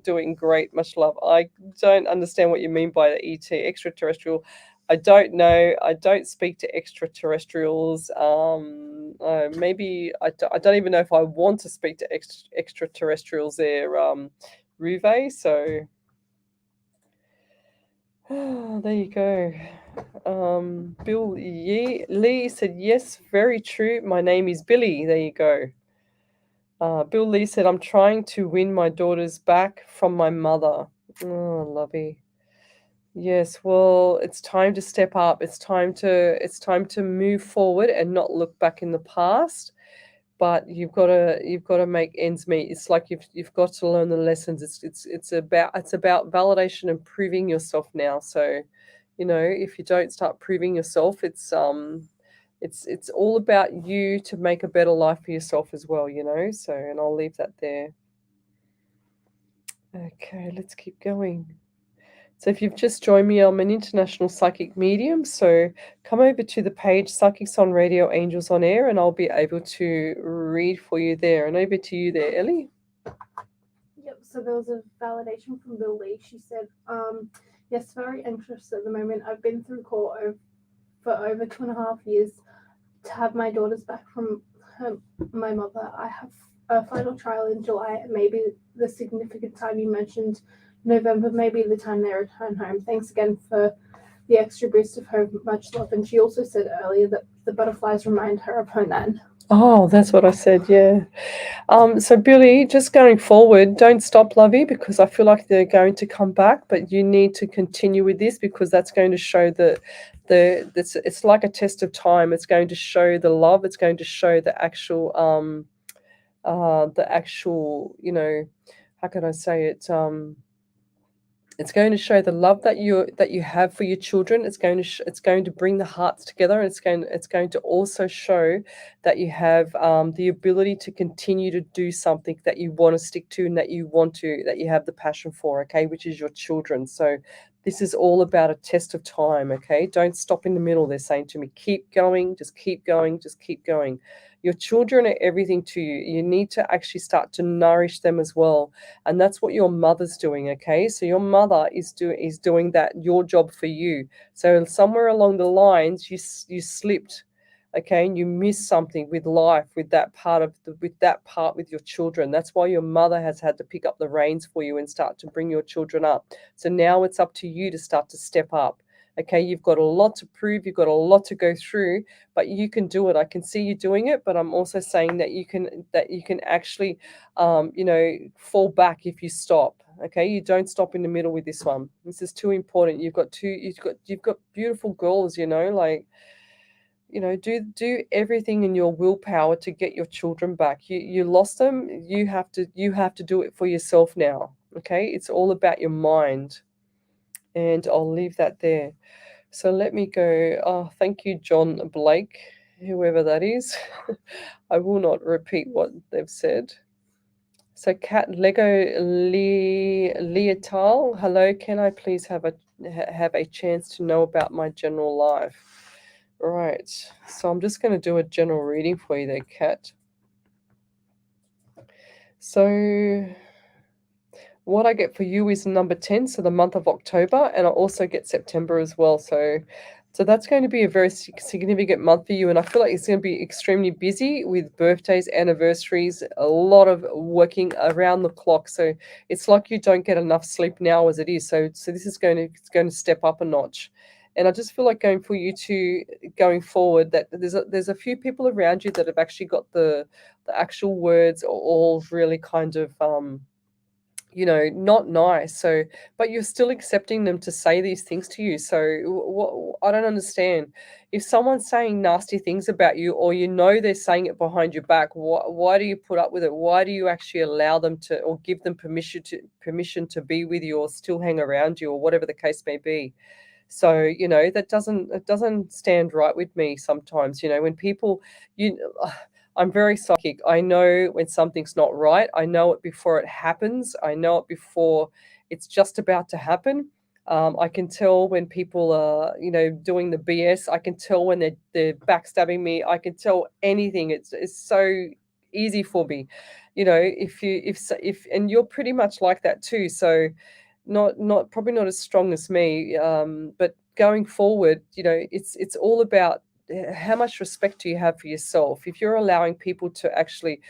doing great. Much love. I don't understand what you mean by the ET, extraterrestrial. I don't know. I don't speak to extraterrestrials. Maybe I don't even know if I want to speak to extraterrestrials there, Ruve. So there you go. Bill Lee said, yes, very true. My name is Billy. There you go. Bill Lee said, I'm trying to win my daughters back from my mother. Oh, lovey. Yes, well, it's time to step up. It's time to move forward and not look back in the past. But you've got to make ends meet. It's like you've got to learn the lessons. It's about validation and proving yourself now. So, if you don't start proving yourself, it's all about you to make a better life for yourself as well. So, and I'll leave that there. Okay, let's keep going. So if you've just joined me, I'm an international psychic medium. So come over to the page Psychics on Radio, Angels on Air, and I'll be able to read for you there. And over to you there, Ellie. Yep, so there was a validation from Bill Lee. She said, yes, very anxious at the moment. I've been through court for over 2.5 years to have my daughters back from my mother. I have a final trial in July, maybe the significant time you mentioned, November, maybe the time they return home. Thanks again for the extra boost of hope. Much love. And she also said earlier that the butterflies remind her of her nan. Oh, that's what I said, yeah. So Billy, just going forward, don't stop, lovey, because I feel like they're going to come back, but you need to continue with this because that's going to show it's like a test of time. It's going to show the love. It's going to show the actual, how can I say it? It's going to show the love that you have for your children. It's going to bring the hearts together, and it's going to also show that you have the ability to continue to do something that you want to stick to and that you have the passion for. Okay, which is your children. So this is all about a test of time. Okay, don't stop in the middle. They're saying to me, keep going, just keep going, just keep going. Your children are everything to you. You need to actually start to nourish them as well. And that's what your mother's doing, okay? So your mother is doing that, your job for you. So somewhere along the lines, you slipped, okay? And you missed something with life, with that part with your children. That's why your mother has had to pick up the reins for you and start to bring your children up. So now it's up to you to start to step up. Okay, you've got a lot to prove, you've got a lot to go through, but you can do it. I can see you doing it, but I'm also saying that you can actually, fall back if you stop. Okay, you don't stop in the middle with this one. This is too important. You've got beautiful girls. Do everything in your willpower to get your children back. You lost them. You have to do it for yourself now. Okay, it's all about your mind. And I'll leave that there. So let me go. Oh, thank you, John Blake, whoever that is. I will not repeat what they've said. So Kat Lego Leotal, hello. Can I please have a chance to know about my general life? Right. So I'm just going to do a general reading for you there, Kat. So what I get for you is number 10, so the month of October, and I also get September as well. So that's going to be a very significant month for you, and I feel like it's going to be extremely busy with birthdays, anniversaries, a lot of working around the clock. So it's like you don't get enough sleep now as it is. So this is going to step up a notch. And I just feel like going forward that there's a few people around you that have actually got the actual words all really kind of not nice. So, but you're still accepting them to say these things to you. So, what I don't understand, if someone's saying nasty things about you, or they're saying it behind your back, why do you put up with it? Why do you actually allow them to, or give them permission to be with you, or still hang around you, or whatever the case may be? So, it doesn't stand right with me sometimes. When people, you I'm very psychic. I know when something's not right. I know it before it happens. I know it before it's just about to happen. I can tell when people are, doing the BS. I can tell when they're backstabbing me. I can tell anything. It's so easy for me. And you're pretty much like that too. So not probably not as strong as me, but going forward, it's all about how much respect do you have for yourself. If you're allowing people to actually,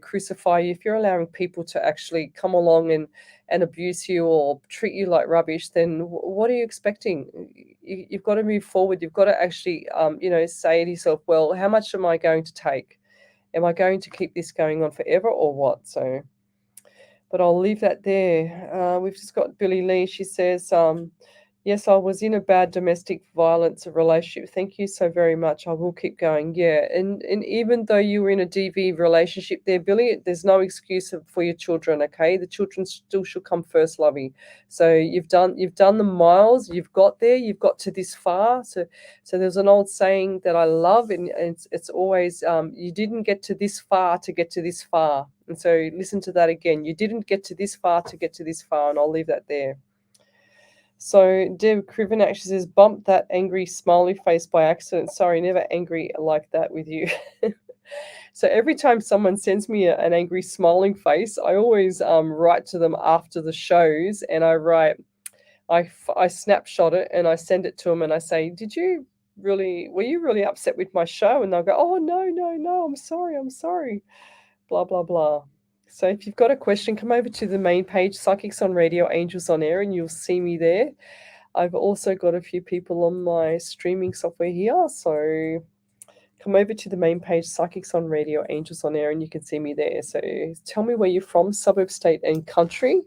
crucify you, if you're allowing people to actually come along and abuse you or treat you like rubbish, then what are you expecting? You've got to move forward. You've got to actually, say to yourself, well, how much am I going to take? Am I going to keep this going on forever, or what? So, but I'll leave that there. We've just got Billy Lee. She says, yes, I was in a bad domestic violence relationship. Thank you so very much. I will keep going. Yeah, and even though you were in a DV relationship there, Billy, there's no excuse for your children. Okay, the children still should come first, lovey. So you've done the miles. You've got there. You've got to this far. So there's an old saying that I love, and it's always, you didn't get to this far to get to this far. And so listen to that again. You didn't get to this far to get to this far, and I'll leave that there. So Deb Krivenak, she says, bump that angry smiley face by accident. Sorry, never angry like that with you. So every time someone sends me an angry smiling face, I always write to them after the shows, and I snapshot it and I send it to them and I say, were you really upset with my show? And they'll go, oh, no, I'm sorry, blah, blah, blah. So if you've got a question, come over to the main page, Psychics on Radio, Angels on Air, and you'll see me there. I've also got a few people on my streaming software here, so come over to the main page, Psychics on Radio, Angels on Air, and you can see me there. So tell me where you're from, suburb, state, and country.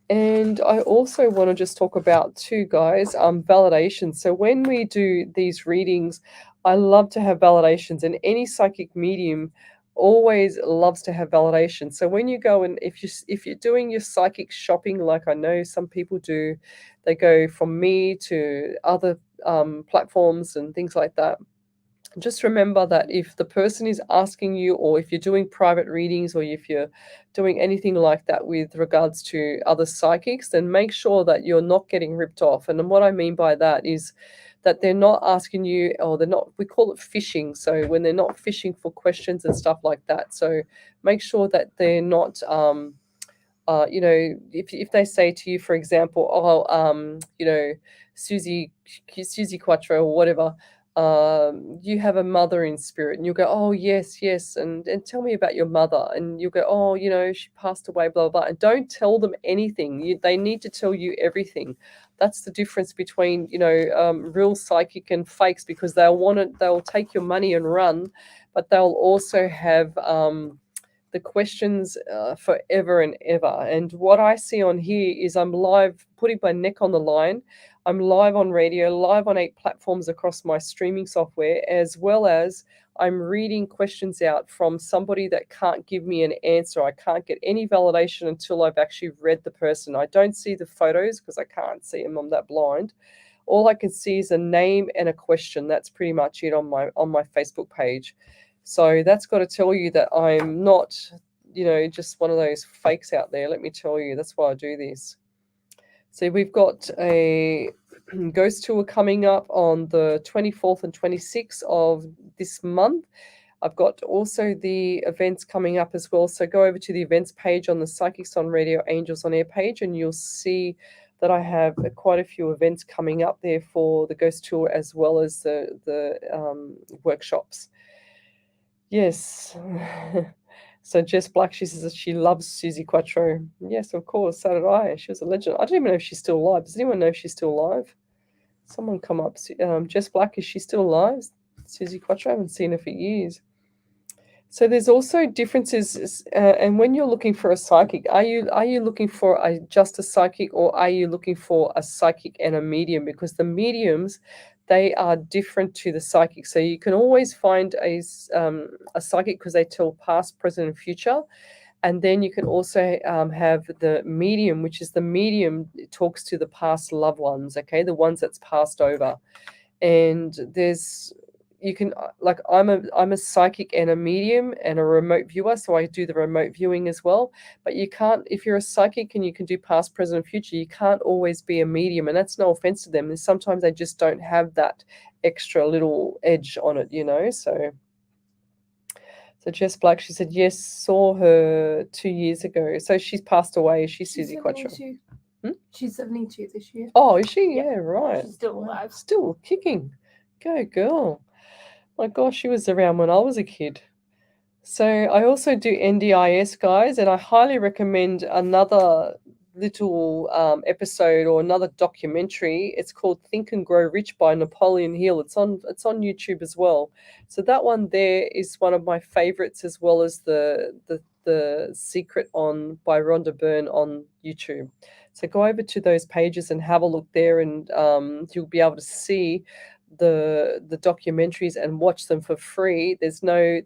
And I also want to just talk about too, guys, validation. So when we do these readings, I love to have validations, and any psychic medium always loves to have validation. So when you go and if you're doing your psychic shopping, like I know some people do, they go from me to other platforms and things like that. Just remember that if the person is asking you, or if you're doing private readings, or if you're doing anything like that with regards to other psychics, then make sure that you're not getting ripped off. And what I mean by that is that they're not asking you, or they're not, we call it phishing. So when they're not phishing for questions and stuff like that. So make sure that they're not, if they say to you, for example, Susie Quattro or whatever, you have a mother in spirit, and you'll go, oh yes, and tell me about your mother, and you'll go, oh, she passed away, blah blah, and don't tell them anything. They need to tell you everything. That's the difference between real psychic and fakes, because they'll take your money and run, but they'll also have the questions forever and ever. And what I see on here is I'm live, putting my neck on the line. I'm live on radio, live on 8 platforms across my streaming software, as well as I'm reading questions out from somebody that can't give me an answer. I can't get any validation until I've actually read the person. I don't see the photos because I can't see them. I'm that blind. All I can see is a name and a question. That's pretty much it on my Facebook page. So that's got to tell you that I'm not, just one of those fakes out there. Let me tell you, that's why I do this. So we've got a ghost tour coming up on the 24th and 26th of this month. I've got also the events coming up as well. So go over to the events page on the Psychics on Radio, Angels on Air page, and you'll see that I have quite a few events coming up there for the ghost tour, as well as the workshops. Yes. So Jess Black, she says that she loves Susie Quattro. Yes, of course, so did I. She was a legend. I don't even know if she's still alive. Does anyone know if she's still alive? Someone come up. Jess Black, is she still alive? Susie Quattro, I haven't seen her for years. So there's also differences, and when you're looking for a psychic, are you looking for just a psychic, or are you looking for a psychic and a medium? Because the mediums, they are different to the psychic. So you can always find a psychic because they tell past, present, and future. And then you can also have the medium, which is the medium talks to the past loved ones, okay, the ones that's passed over. And you can like I'm a psychic and a medium and a remote viewer, so I do the remote viewing as well. But you can't, if you're a psychic and you can do past, present, and future, you can't always be a medium, and that's no offense to them. And sometimes they just don't have that extra little edge on it, So Jess Black, she said, yes, saw her 2 years ago. So she's passed away. She's Susie Quattro. She's 72 this year. Oh, is she? Yeah. Yeah, right. She's still alive. Still kicking. Go, girl. My gosh, she was around when I was a kid. So I also do NDIS, guys, and I highly recommend another little episode or another documentary. It's called Think and Grow Rich by Napoleon Hill. It's on YouTube as well. So that one there is one of my favorites, as well as the Secret by Rhonda Byrne on YouTube. So go over to those pages and have a look there, and you'll be able to see the documentaries and watch them for free. There's no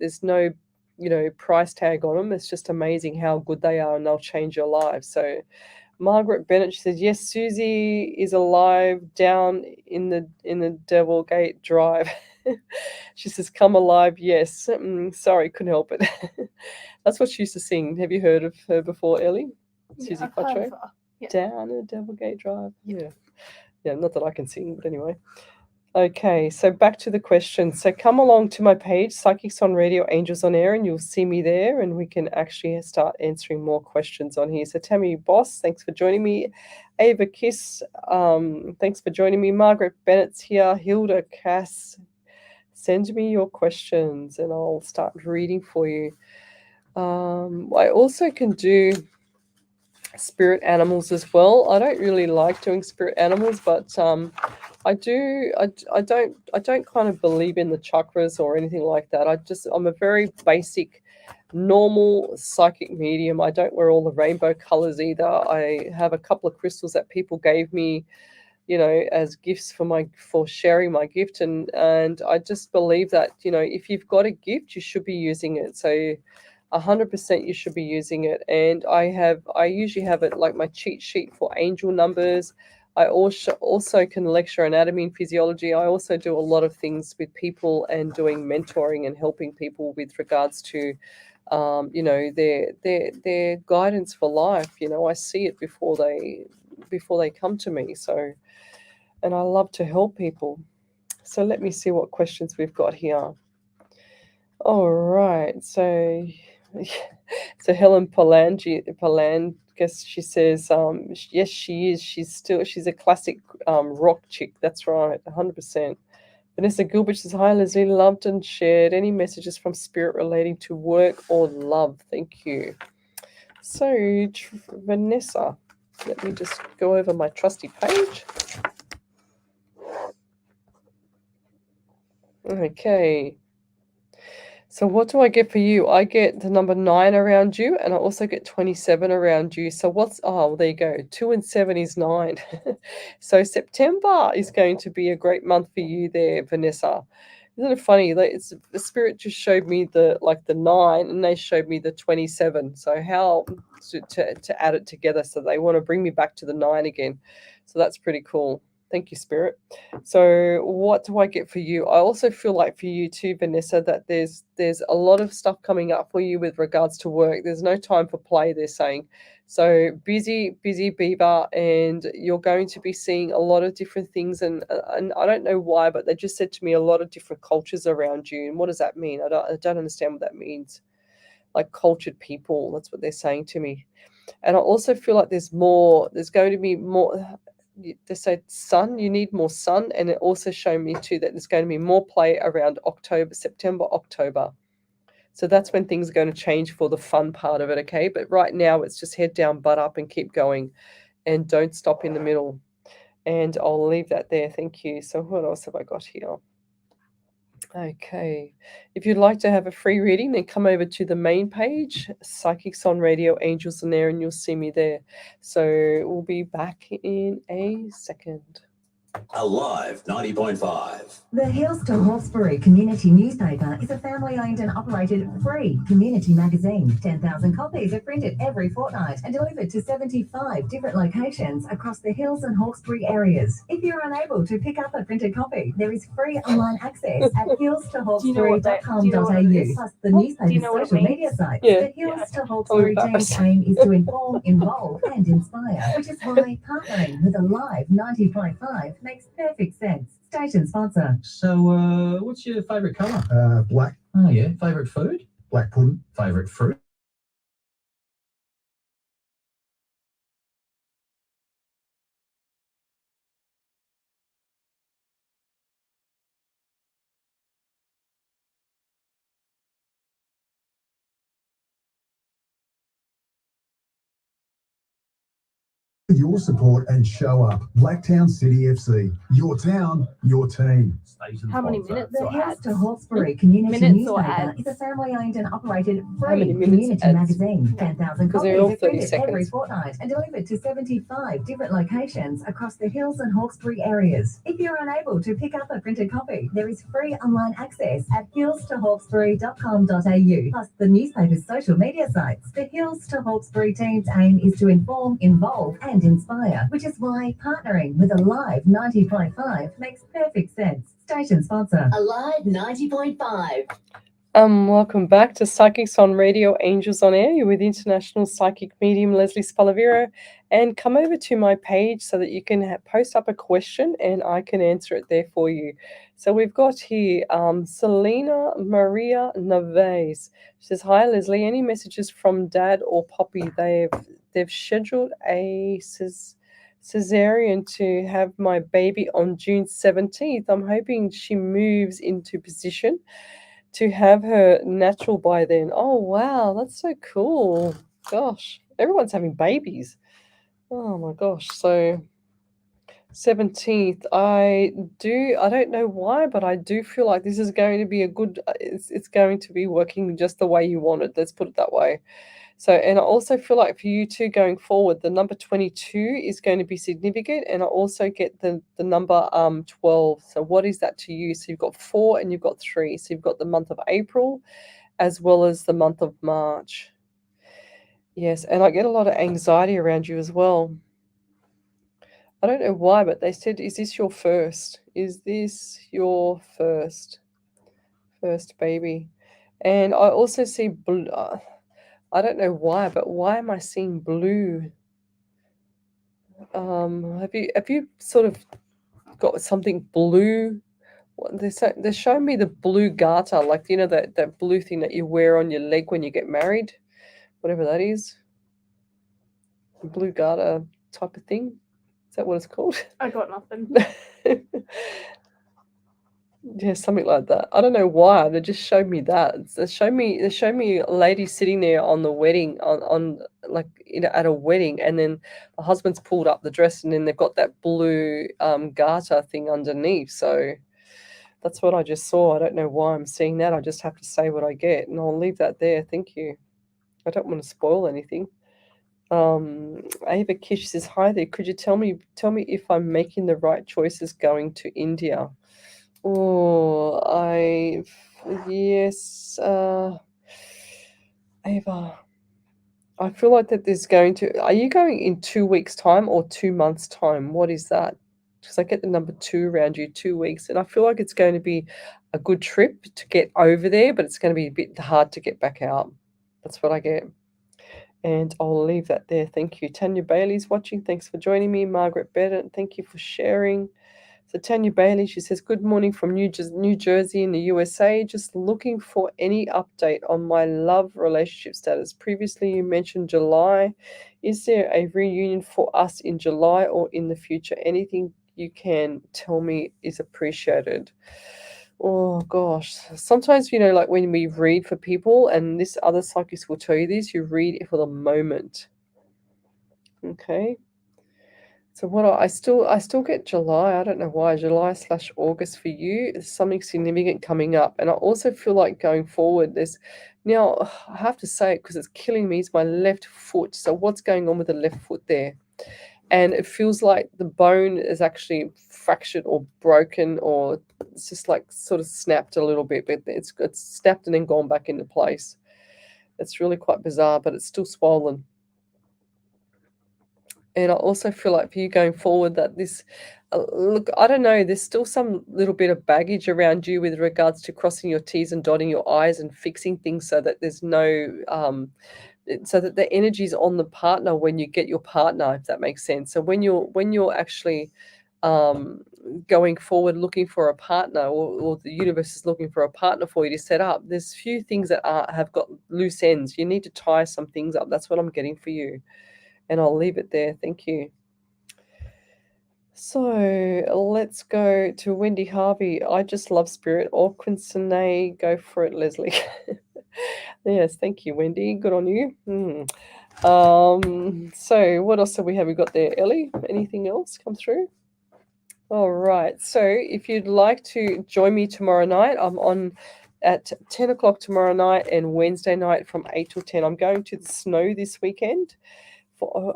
price tag on them. It's just amazing how good they are, and they'll change your life. So Margaret Bennett, she says, yes, Susie is alive down in the Devil Gate Drive. She says, come alive, yes. Sorry, couldn't help it. That's what she used to sing. Have you heard of her before, Ellie? Susie Quattro? Yeah. Down in the Devil Gate Drive. Yeah, not that I can sing, but anyway. Okay, so back to the question. So come along to my page, Psychics on Radio, Angels on Air, and you'll see me there, and we can actually start answering more questions on here. So Tammy Boss, thanks for joining me. Ava Kiss, thanks for joining me. Margaret Bennett's here. Hilda Cass, send me your questions, and I'll start reading for you. I also can do spirit animals as well. I don't really like doing spirit animals, but I do. I don't kind of believe in the chakras or anything like that. I'm a very basic, normal psychic medium. I don't wear all the rainbow colors either. I have a couple of crystals that people gave me, as gifts for sharing my gift, and I just believe that if you've got a gift, you should be using it. So 100% you should be using it. And I usually have it like my cheat sheet for angel numbers. I also can lecture anatomy and physiology. I also do a lot of things with people and doing mentoring and helping people with regards to their guidance for life. I see it before they come to me. So, and I love to help people. So let me see what questions we've got here. All right. So Helen Palan, guess she says, yes, she is. She's a classic rock chick. That's right, 100%. Vanessa Gilbert says, hi, Leslie, loved and shared any messages from spirit relating to work or love. Thank you. So, Vanessa, let me just go over my trusty page. Okay. So what do I get for you? I get the number 9 around you, and I also get 27 around you. So there you go. 2 and 7 is 9. So September is going to be a great month for you there, Vanessa. Isn't it funny? The spirit just showed me the 9, and they showed me the 27. So how to add it together? So they want to bring me back to the 9 again. So that's pretty cool. Thank you, Spirit. So what do I get for you? I also feel like for you too, Vanessa, that there's a lot of stuff coming up for you with regards to work. There's no time for play, they're saying. So busy beaver, and you're going to be seeing a lot of different things. And I don't know why, but they just said to me a lot of different cultures around you. And what does that mean? I don't understand what that means. Like cultured people, that's what they're saying to me. And I also feel like there's going to be more. They said sun, you need more sun, and it also showed me too that there's going to be more play around September, October. So that's when things are going to change for the fun part of it, okay? But right now it's just head down, butt up, and keep going, and don't stop in the middle. And I'll leave that there. Thank you. So what else have I got here? Okay. If you'd like to have a free reading, then come over to the main page, Psychics on Radio, Angels on Air, and you'll see me there. So we'll be back in a second. Alive 90.5. The Hills to Hawkesbury Community Newspaper is a family-owned and operated free community magazine. 10,000 copies are printed every fortnight and delivered to 75 different locations across the Hills and Hawkesbury areas. If you're unable to pick up a printed copy, there is free online access at hillstohawkesbury.com.au. Plus, the newspaper's social media sites. Yeah. The Hills to Hawkesbury team's aim is to inform, involve, and inspire, which is why partnering with Alive 90.5 makes perfect sense. Station sponsor. So, what's your favourite colour? Black. Oh, yeah. Favourite food? Black pudding. Favourite fruit? Your support and show up. Blacktown City FC. Your town, your team. Station How many sponsor. minutes The or Hills ads? to Hawkesbury Community Minutes or Newspaper ads? is a family-owned and operated How many free minutes community ads? magazine. 10,000 Because copies they're all are 30 printed every seconds. fortnight and delivered to 75 different locations across the Hills and Hawkesbury areas. If you're unable to pick up a printed copy, there is free online access at hillstohawkesbury.com.au. Plus, the newspaper's social media sites. The Hills to Hawkesbury team's aim is to inform, involve, and inspire, which is why partnering with Alive 90.5 makes perfect sense. Station sponsor. Alive 90.5. Welcome back to Psychics on Radio, Angels on Air. You're with International Psychic Medium Lesley Spaliviero, and come over to my page so that you can post up a question and I can answer it there for you. So we've got here Selena Maria Naves. She says, "Hi Leslie, any messages from Dad or Poppy? They've scheduled a cesarean to have my baby on June 17th. I'm hoping she moves into position to have her natural by then." Oh wow, that's so cool. Gosh, everyone's having babies. Oh my gosh. So 17th, I don't know why, but I do feel like this is going to be a good, it's going to be working just the way you want it. Let's put it that way. So, and I also feel like for you two going forward, the number 22 is going to be significant, and I also get the number 12. So what is that to you? So you've got 4 and you've got 3. So you've got the month of April as well as the month of March. Yes, and I get a lot of anxiety around you as well. I don't know why, but they said, "Is this your first? Is this your first baby?" And I also see blue. I don't know why, but why am I seeing blue? Have you sort of got something blue? They're showing me the blue garter, like that blue thing that you wear on your leg when you get married, whatever that is. Blue garter type of thing. Is that what it's called? I got nothing. Yeah, something like that. I don't know why. They just showed me that. They showed me a lady sitting there on the wedding on like at a wedding, and then the husband's pulled up the dress, and then they've got that blue garter thing underneath. So that's what I just saw. I don't know why I'm seeing that. I just have to say what I get, and I'll leave that there. Thank you. I don't want to spoil anything. Ava Kish says, "Hi there. Could you tell me if I'm making the right choices going to India?" Oh, yes, Ava. I feel like that there's going to. Are you going in 2 weeks' time or 2 months' time? What is that? Because I get the number 2 around you, 2 weeks, and I feel like it's going to be a good trip to get over there, but it's going to be a bit hard to get back out. That's what I get. And I'll leave that there. Thank you. Tanya Bailey's watching. Thanks for joining me. Margaret Bennett, thank you for sharing. So Tanya Bailey, she says, "Good morning from New Jersey in the USA. Just looking for any update on my love relationship status. Previously, you mentioned July. Is there a reunion for us in July or in the future? Anything you can tell me is appreciated." Oh gosh, sometimes like when we read for people, and this other psychics will tell you this, you read it for the moment. Okay. So what I still get July. I don't know why, July/August for you. There's something significant coming up. And I also feel like going forward, there's now I have to say it because it's killing me, is my left foot. So what's going on with the left foot there? And it feels like the bone is actually fractured or broken, or it's just like sort of snapped a little bit, but it's snapped and then gone back into place. It's really quite bizarre, but it's still swollen. And I also feel like for you going forward that this, look, I don't know, there's still some little bit of baggage around you with regards to crossing your T's and dotting your I's and fixing things so that there's no, so that the energy's on the partner when you get your partner, if that makes sense. So when you're actually going forward looking for a partner, or the universe is looking for a partner for you to set up, there's few things that have got loose ends. You need to tie some things up. That's what I'm getting for you. And I'll leave it there. Thank you. So let's go to Wendy Harvey. I just love spirit. Or Quinsonay, go for it, Leslie. Yes, thank you, Wendy. Good on you. So what else have we got there, Ellie? Anything else come through? All right. So if you'd like to join me tomorrow night, I'm on at 10 o'clock tomorrow night and Wednesday night from 8 till 10. I'm going to the snow this weekend.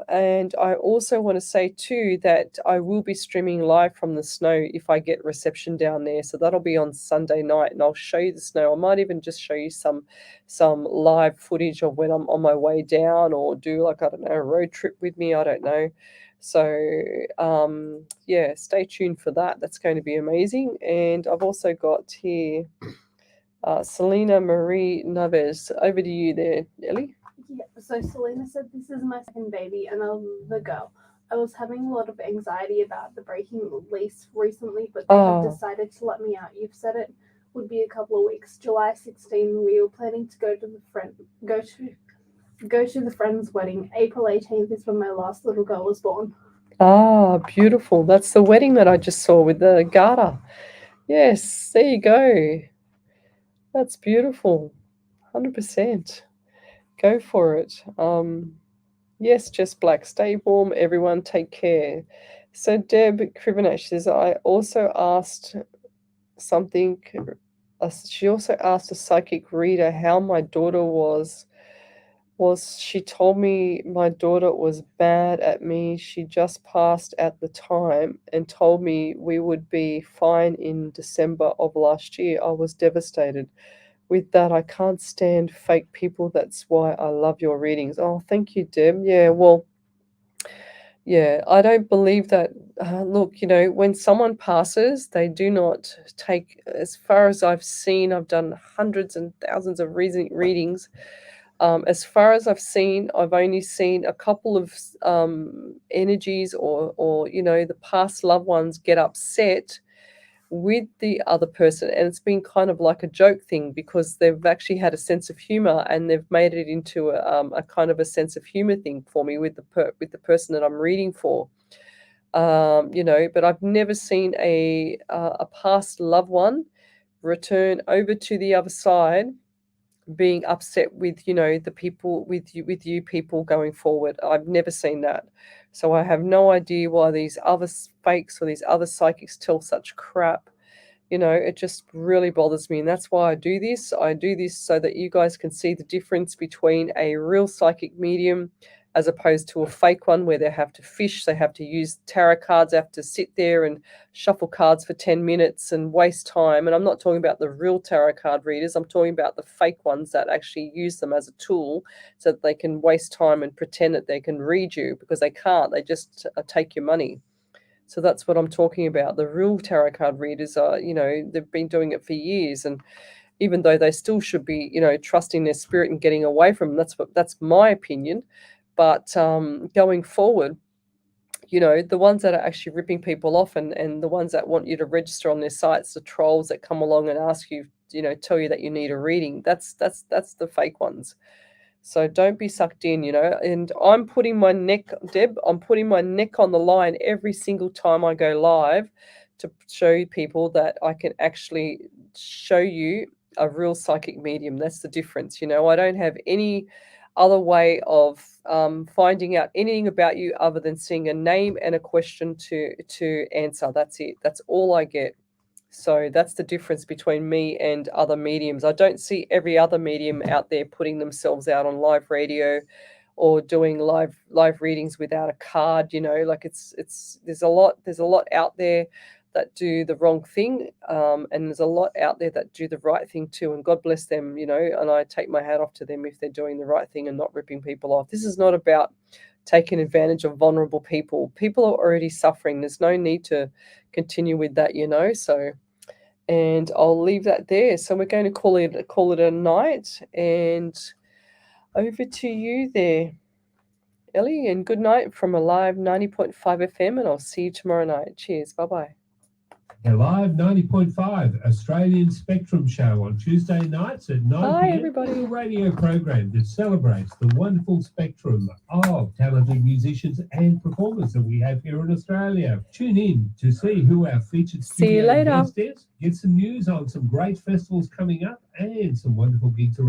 And I also want to say too that I will be streaming live from the snow if I get reception down there. So that'll be on Sunday night, and I'll show you the snow. I might even just show you some live footage of when I'm on my way down, or do like, I don't know, a road trip with me. I don't know. So yeah, stay tuned for that. That's going to be amazing. And I've also got here Selena Marie Naves. Over to you there, Ellie. Yeah, so Selena said, this is my second baby and I'm the girl. I was having a lot of anxiety about the breaking lease recently, but they have decided to let me out. You've said it would be a couple of weeks. July 16, we were planning to go to the friend's wedding. April 18th is when my last little girl was born. Ah, beautiful. That's the wedding that I just saw with the garter. Yes, there you go. That's beautiful. 100%. Go for it. Yes, Jess Black, stay warm, everyone, take care. So Deb Krivenesh says, I also asked something, she also asked a psychic reader how my daughter was she told me my daughter was bad at me. She just passed at the time and told me we would be fine in December of last year. I was devastated. With that, I can't stand fake people. That's why I love your readings. Oh, thank you, Deb. Yeah, well, yeah, I don't believe that. Look, when someone passes, they do not take, as far as I've seen, I've done hundreds and thousands of readings. As far as I've seen, I've only seen a couple of energies or the past loved ones get upset with the other person, and it's been kind of like a joke thing because they've actually had a sense of humor and they've made it into a kind of a sense of humor thing for me with the person that I'm reading for. But I've never seen a past loved one return over to the other side being upset with the people with you people going forward. I've never seen that. So I have no idea why these other fakes or these other psychics tell such crap. It just really bothers me, and that's why I do this. I do this so that you guys can see the difference between a real psychic medium as opposed to a fake one where they have to fish, they have to use tarot cards, they have to sit there and shuffle cards for 10 minutes and waste time. And I'm not talking about the real tarot card readers. I'm talking about the fake ones that actually use them as a tool so that they can waste time and pretend that they can read you, because they can't. They just take your money. So that's what I'm talking about. The real tarot card readers are, they've been doing it for years, and even though they still should be, trusting their spirit and getting away from them, that's my opinion. But going forward, the ones that are actually ripping people off and the ones that want you to register on their sites, the trolls that come along and ask you, tell you that you need a reading, that's the fake ones. So don't be sucked in, and I'm putting my neck, Deb, I'm putting my neck on the line every single time I go live to show people that I can actually show you a real psychic medium. That's the difference. I don't have any other way of finding out anything about you other than seeing a name and a question to answer. That's it. That's all I get. So that's the difference between me and other mediums. I don't see every other medium out there putting themselves out on live radio or doing live readings without a card. You know, like there's a lot out there that do the wrong thing, and there's a lot out there that do the right thing too. And God bless them, you know. And I take my hat off to them if they're doing the right thing and not ripping people off. This is not about taking advantage of vulnerable people. People are already suffering. There's no need to continue with that, you know. So. And I'll leave that there. So we're going to call it a night. And over to you there, Ellie. And good night from Alive 90.5 FM. And I'll see you tomorrow night. Cheers. Bye-bye. Alive 90.5 Australian Spectrum Show on Tuesday nights at 9 Hi, p.m. everybody. A radio program that celebrates the wonderful spectrum of talented musicians and performers that we have here in Australia. Tune in to see who our featured See you studio later. guest is, get some news on some great festivals coming up and some wonderful gigs around